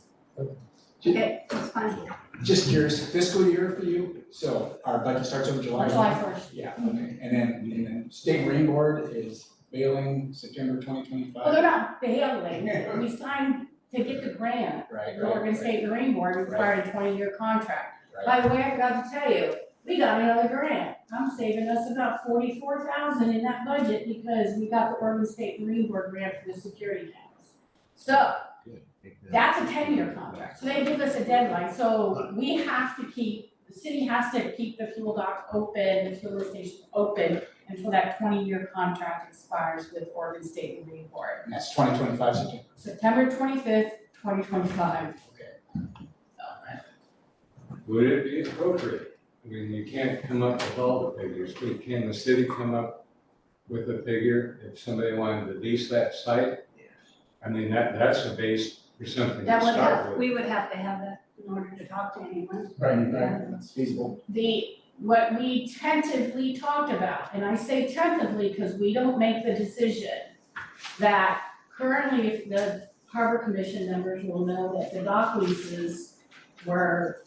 Okay, that's fine. Just curious, fiscal year for you, so our budget starts on July 1? July 1st. Yeah, okay, and then State Marine Board is bailing September 2025? Well, they're not bailing, we signed to get the grant. Right, The right, Oregon right. State Marine Board required a 20-year contract. Right. By the way, I forgot to tell you, we got another grant. I'm saving us about $44,000 in that budget because we got the Oregon State Marine Board grant for the security cameras. So, that's a 10-year contract, so they give us a deadline, so we have to keep, the city has to keep the fuel dock open, the fueling station open until that 20-year contract expires with Oregon State Marine Board. And that's 2025 September. September 25th, 2025. Would it be appropriate? I mean, you can't come up with all the figures, but can the city come up with a figure if somebody wanted to lease that site? I mean, that's a base for something to That would start have, with. we would have to have that in order to talk to anyone. Right, that's feasible. What we tentatively talked about, and I say tentatively because we don't make the decision, that currently if the Harbor Commission members will know that the dock leases were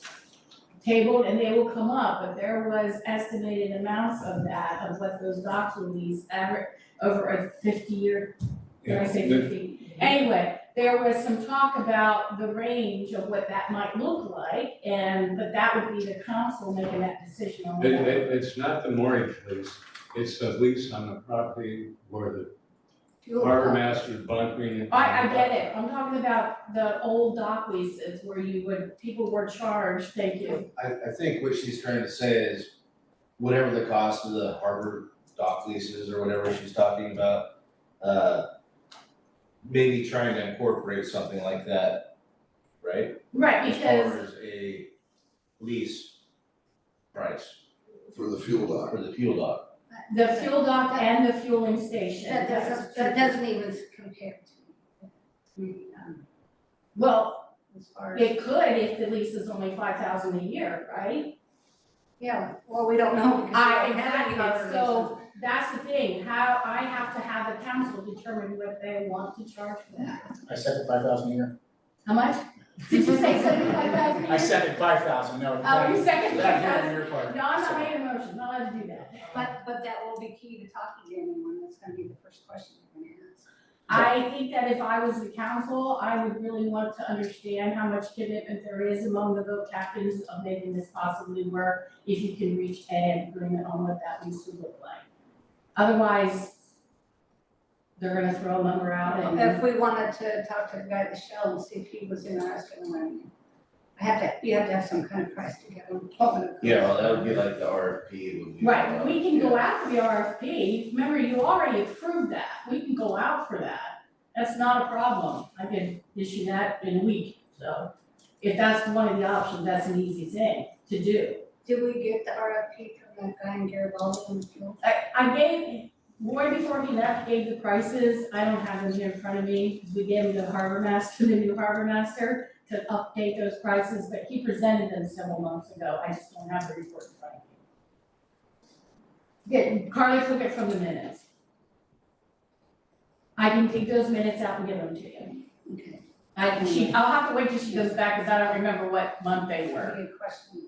tabled and they will come up, but there was estimated amounts of that, of what those docks will lease over a 50-year, did I say 50? Anyway, there was some talk about the range of what that might look like, but that would be the council making that decision on that. It's not the mooring lease, it's the lease on the property where the harbor master's bunkering. I get it, I'm talking about the old dock leases where people were charged, thank you. I think what she's trying to say is whatever the cost of the harbor dock leases or whatever she's talking about, maybe trying to incorporate something like that, right? Right, As because far as a lease price For the fuel dock. for the fuel dock. the fuel dock and the fueling station. That doesn't even compare to, Well, as far as, it could if the lease is only $5,000 a year, right? yeah, well, we don't know because we don't have any Exactly, other so that's the thing, how I have to have the council determine what they want to charge for that. I second 5,000 a year. How much? Did you say 75,000 a year? I second 5,000, no. Oh, you second That 5,000? here on your part. No, I'm not making a motion, not allowed to do that. But that will be key to talking to anyone, that's gonna be the first question they're gonna ask. I think that if I was the council, I would really want to understand how much commitment there is among the boat captains of making this possibly work, if you can reach an agreement on what that lease would look like. Otherwise, they're gonna throw a number out and. If we wanted to talk to the guy at the Shell and see if he was interested in running it, you have to have some kind of price together. Yeah, well, that would be like the RFP would be. Right, we can go out for the RFP, remember, you already approved that, we can go out for that, that's not a problem, I can issue that in a week, so. If that's one of the options, that's an easy thing to do. Did we get the RFP from that guy in Garibaldi on the fuel? I gave, Roy before he left gave the prices, I don't have them here in front of me, because we gave them to the harbor master, the new harbor master, to update those prices, but he presented them several months ago, I just don't have the report in front of me. Yeah, Carly took it from the minutes. I can take those minutes out and give them to you. Okay. I'll have to wait till she goes back, because I don't remember what month they were. That'd be a question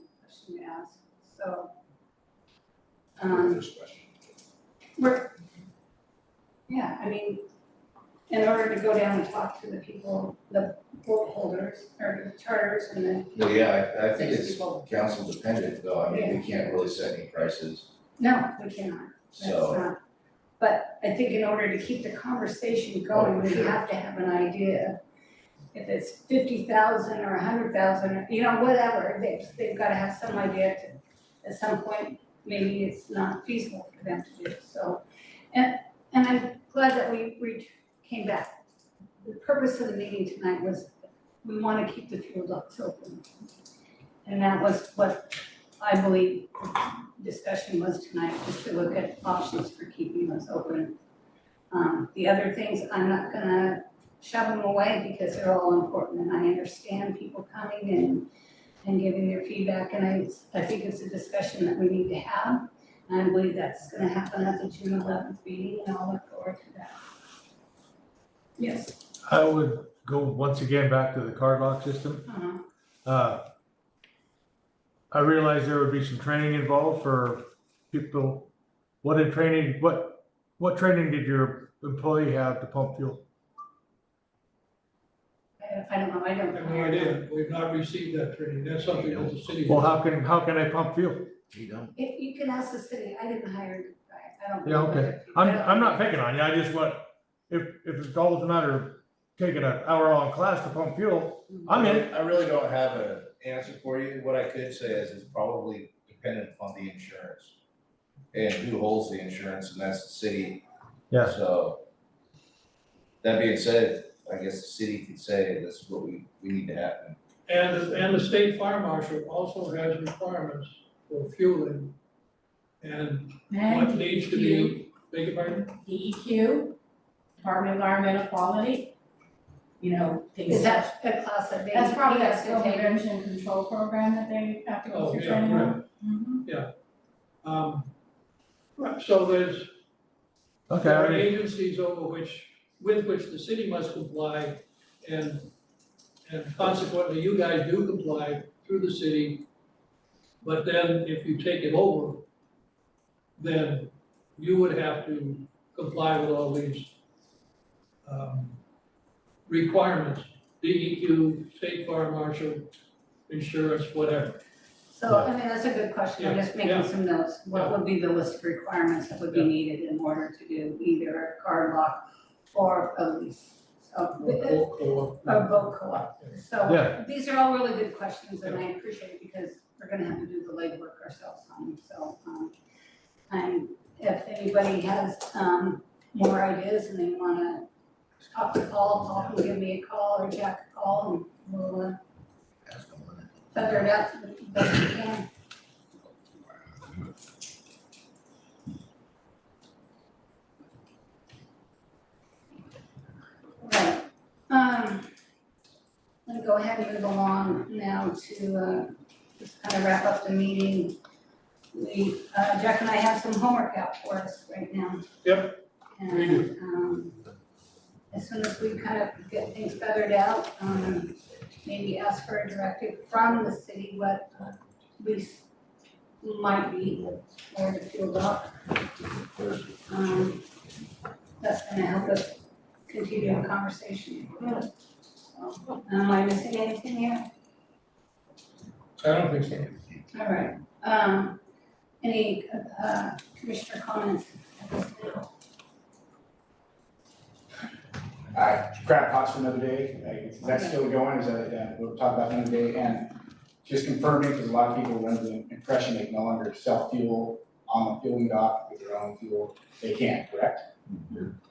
to ask, so. First question. Yeah, I mean, in order to go down and talk to the people, the boat holders, or the charters and the. Well, yeah, I think Six it's people. council dependent though, I mean, we can't really set any prices, No, we cannot, that's so. not. But I think in order to keep the conversation going, we sure. have to have an idea. If it's 50,000 or 100,000, you know, whatever, they've gotta have some idea to, at some point, maybe it's not feasible for them to do, so. And I'm glad that we came back. The purpose of the meeting tonight was, we wanna keep the fuel ducts open. And that was what I believe the discussion was tonight, was to look at options for keeping those open. The other things, I'm not gonna shove them away because they're all important, and I understand people coming and giving their feedback, and I think it's a discussion that we need to have. And I believe that's gonna happen at the June 11th meeting, and I'll look forward to that. Yes. I would go once again back to the card lock system. I realize there would be some training involved for people. What training did your employee have to pump fuel? I don't know, I don't I have no idea, we've not received that training, that's something that the city. Well, how can they pump fuel? You don't. You can ask the city, I didn't hire the guy, I don't. Yeah, know okay. whether- I'm not picking on you, I just want, if it's always a matter of taking an hour-long class to pump fuel, I'm in. I really don't have an answer for you, what I could say is it's probably dependent upon the insurance. And who holds the insurance, and that's the city. Yeah. So, that being said, I guess the city could say this is what we need to happen. And the state fire marshal also has requirements for fueling. And what needs to be, beg your pardon? DEQ, Department of Environmental Quality, things. Is that a class that they? That's probably he that has to spill take? prevention control program that they have to go Oh, through yeah, training right. on. Mhm. Right, so there Okay, are I mean, agencies with which the city must comply, and consequently, you guys do comply through the city. But then if you take it over, then you would have to comply with all these requirements, DEQ, state fire marshal, insurance, whatever. So, I mean, that's a good question, I'm just making some notes. What would be the list of requirements that would be needed in order to do either a card lock or a lease? So, Boat co-op. or boat co-op. So, Yeah. these are all really good questions, and I appreciate it because we're gonna have to do the legwork ourselves on them, so, and if anybody has, more ideas and they wanna talk to Paul can give me a call or Jack a call, and we'll, feather it out the best we can. Right, I'm gonna go ahead and move along now to, just kind of wrap up the meeting. We, Jack and I have some homework out for us right now. Yep, we do. And, as soon as we kind of get things feathered out, maybe ask for a directive from the city what lease might be for the fuel dock. That's gonna help us continue the conversation. So, am I missing anything here? I don't think so. All right, any, commissioner comments at this time? Crab pots for another day, is that still going, is that, we'll talk about another day, and just confirming, because a lot of people were under the impression they can no longer self-fuel on the fueling dock with their own fuel, they can, correct?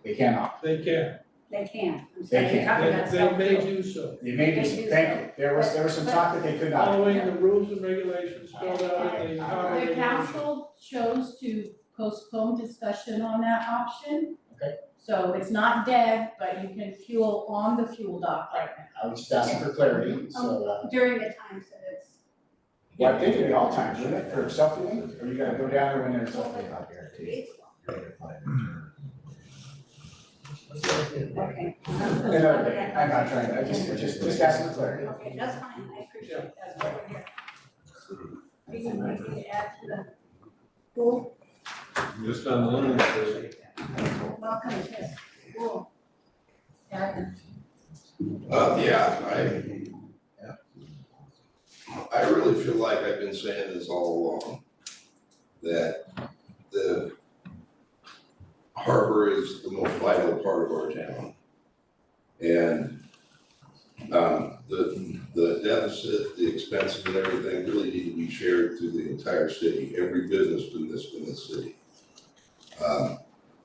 They cannot. They can, They can. I'm They sorry, can. you're talking about they may self-fuel. do so. They may be, thank you, there was some talk that they could not. Following the rules and regulations spelled out in the The Harvard. council chose to postpone discussion on that option. Okay. So it's not dead, but you can fuel on the fuel dock right now. I was just asking for clarity, so, During the times that it's. well, I think it'd be all times, wouldn't it, for self-fueling, or you gotta go down there when there's self-fueling? Okay. Another day, I'm not trying, I just asking for clarity. Okay, that's fine, I appreciate it, that's why we're here. Are you gonna make me add to the pool? Just on the line. Welcome to the pool. Yeah. I really feel like I've been saying this all along, that the harbor is the most vital part of our town. And the deficit, the expenses and everything really need to be shared through the entire city, every business in this city.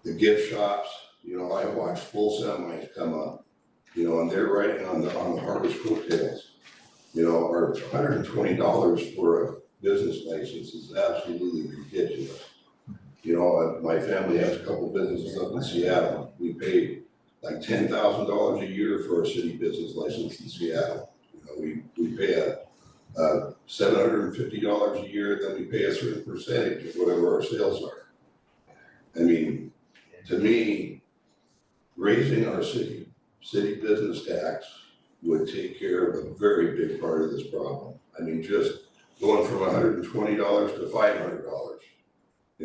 The gift shops, I watch full semis come up, and they're riding on the harbor's coattails. Our $120 for a business license is absolutely ridiculous. My family has a couple businesses up in Seattle. We pay like $10,000 a year for a city business license in Seattle. We pay a $750 a year, then we pay a certain percentage of whatever our sales are. I mean, to me, raising our city business tax would take care of a very big part of this problem. I mean, just going from $120 to $500. I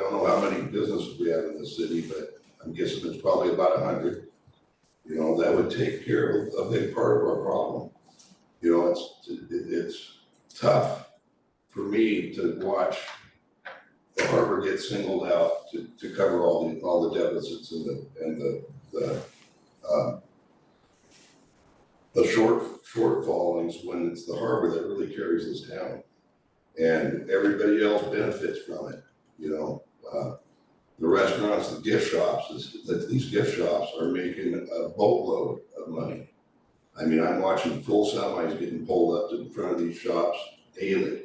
don't know how many businesses we have in the city, but I'm guessing there's probably about 100. That would take care of a big part of our problem. It's tough for me to watch the harbor get singled out to cover all the deficits and the shortfallings when it's the harbor that really carries this town. And everybody else benefits from it, the restaurants, the gift shops, these gift shops are making a boatload of money. I mean, I'm watching full semis getting pulled up to the front of these shops daily.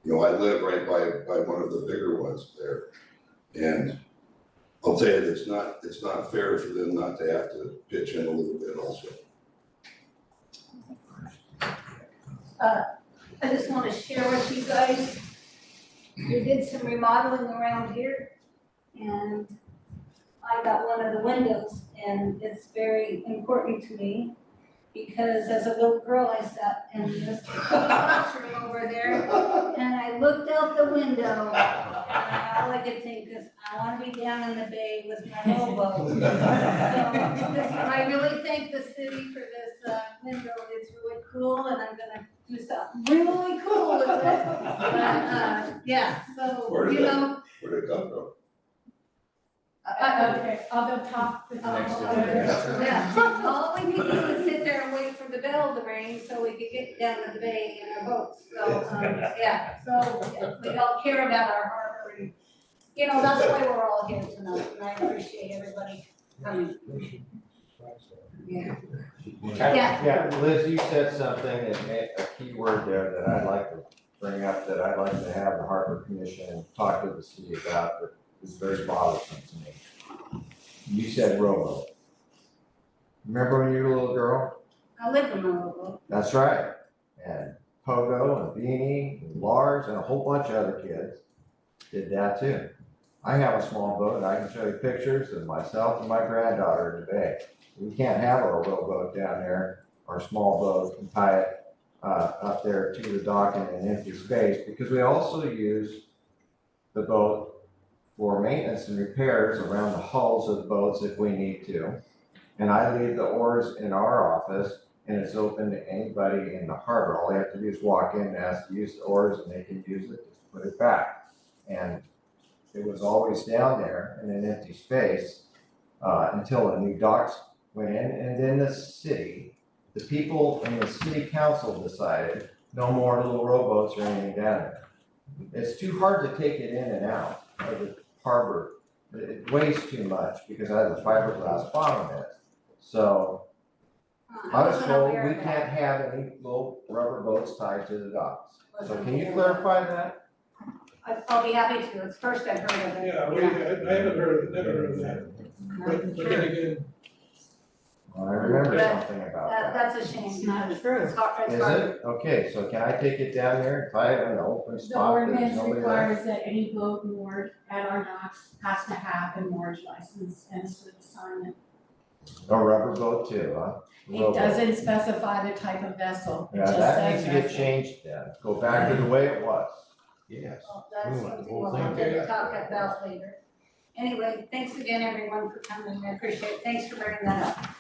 I live right by one of the bigger ones there. And I'll tell you, it's not fair for them not to have to pitch in a little bit also. I just want to share with you guys, we did some remodeling around here, and I got one of the windows, and it's very important to me, because as a little girl, I sat in this classroom over there, and I looked out the window, and I all I could think is, I wanna be down in the bay with my rowboat. So, I really thank the city for this, window, it's really cool, and I'm gonna do something really cool with it. But, yeah, so, Where did you that- know, Where did it come from? Okay, I'll go talk to. Next door. yeah, all we need to do is sit there and wait for the bell to ring so we could get down to the bay in our boats. So, yeah, so yeah, we all care about our harbor and, you know, that's why we're all here tonight, and I appreciate everybody coming. Yeah. Yeah, Liz, you said something, a key word there that I'd like to bring up, that I'd like to have the Harbor Commission talk to the city about, that is very bothersome to me. You said rowboat. Remember when you were a little girl? I live in a rowboat. That's right. And Pogo and Beanie and Lars and a whole bunch of other kids did that too. I have a small boat and I can show you pictures of myself and my granddaughter in the bay. We can't have a rowboat down there, or a small boat, and tie it up there to the dock in an empty space, because we also use the boat for maintenance and repairs around the hulls of the boats if we need to. And I leave the oars in our office, and it's open to anybody in the harbor. All they have to do is walk in and ask to use the oars, and they can use it, just put it back. And it was always down there in an empty space until the new docks went in, and then the people in the city council decided no more little rowboats or anything down there. It's too hard to take it in and out of the harbor. It weighs too much because I have a fiberglass bottom in it. So I was wasn't told aware we of that. can't have any little rubber boats tied to the docks. So can you clarify that? I'll be happy to, it's first I've heard of it. Yeah, I haven't never heard of that. But then again, I remember But, something about that. That's a shame. It's not true. It's hard, it's Is hard. it? Okay, so can I take it down there and tie it in an open The spot that there's ordinance nobody there? requires that any boat moored at our docks has to have a moored license and slip assignment. A rubber boat too, huh? It Rowboat. doesn't specify the type of vessel, it Yeah, just that says needs to get vessel. changed then. Go back to the way it was. Yes. Well, that's We want the something whole we'll thing have to together. talk about later. Anyway, thanks again, everyone, for coming, I appreciate it, thanks for bringing that up.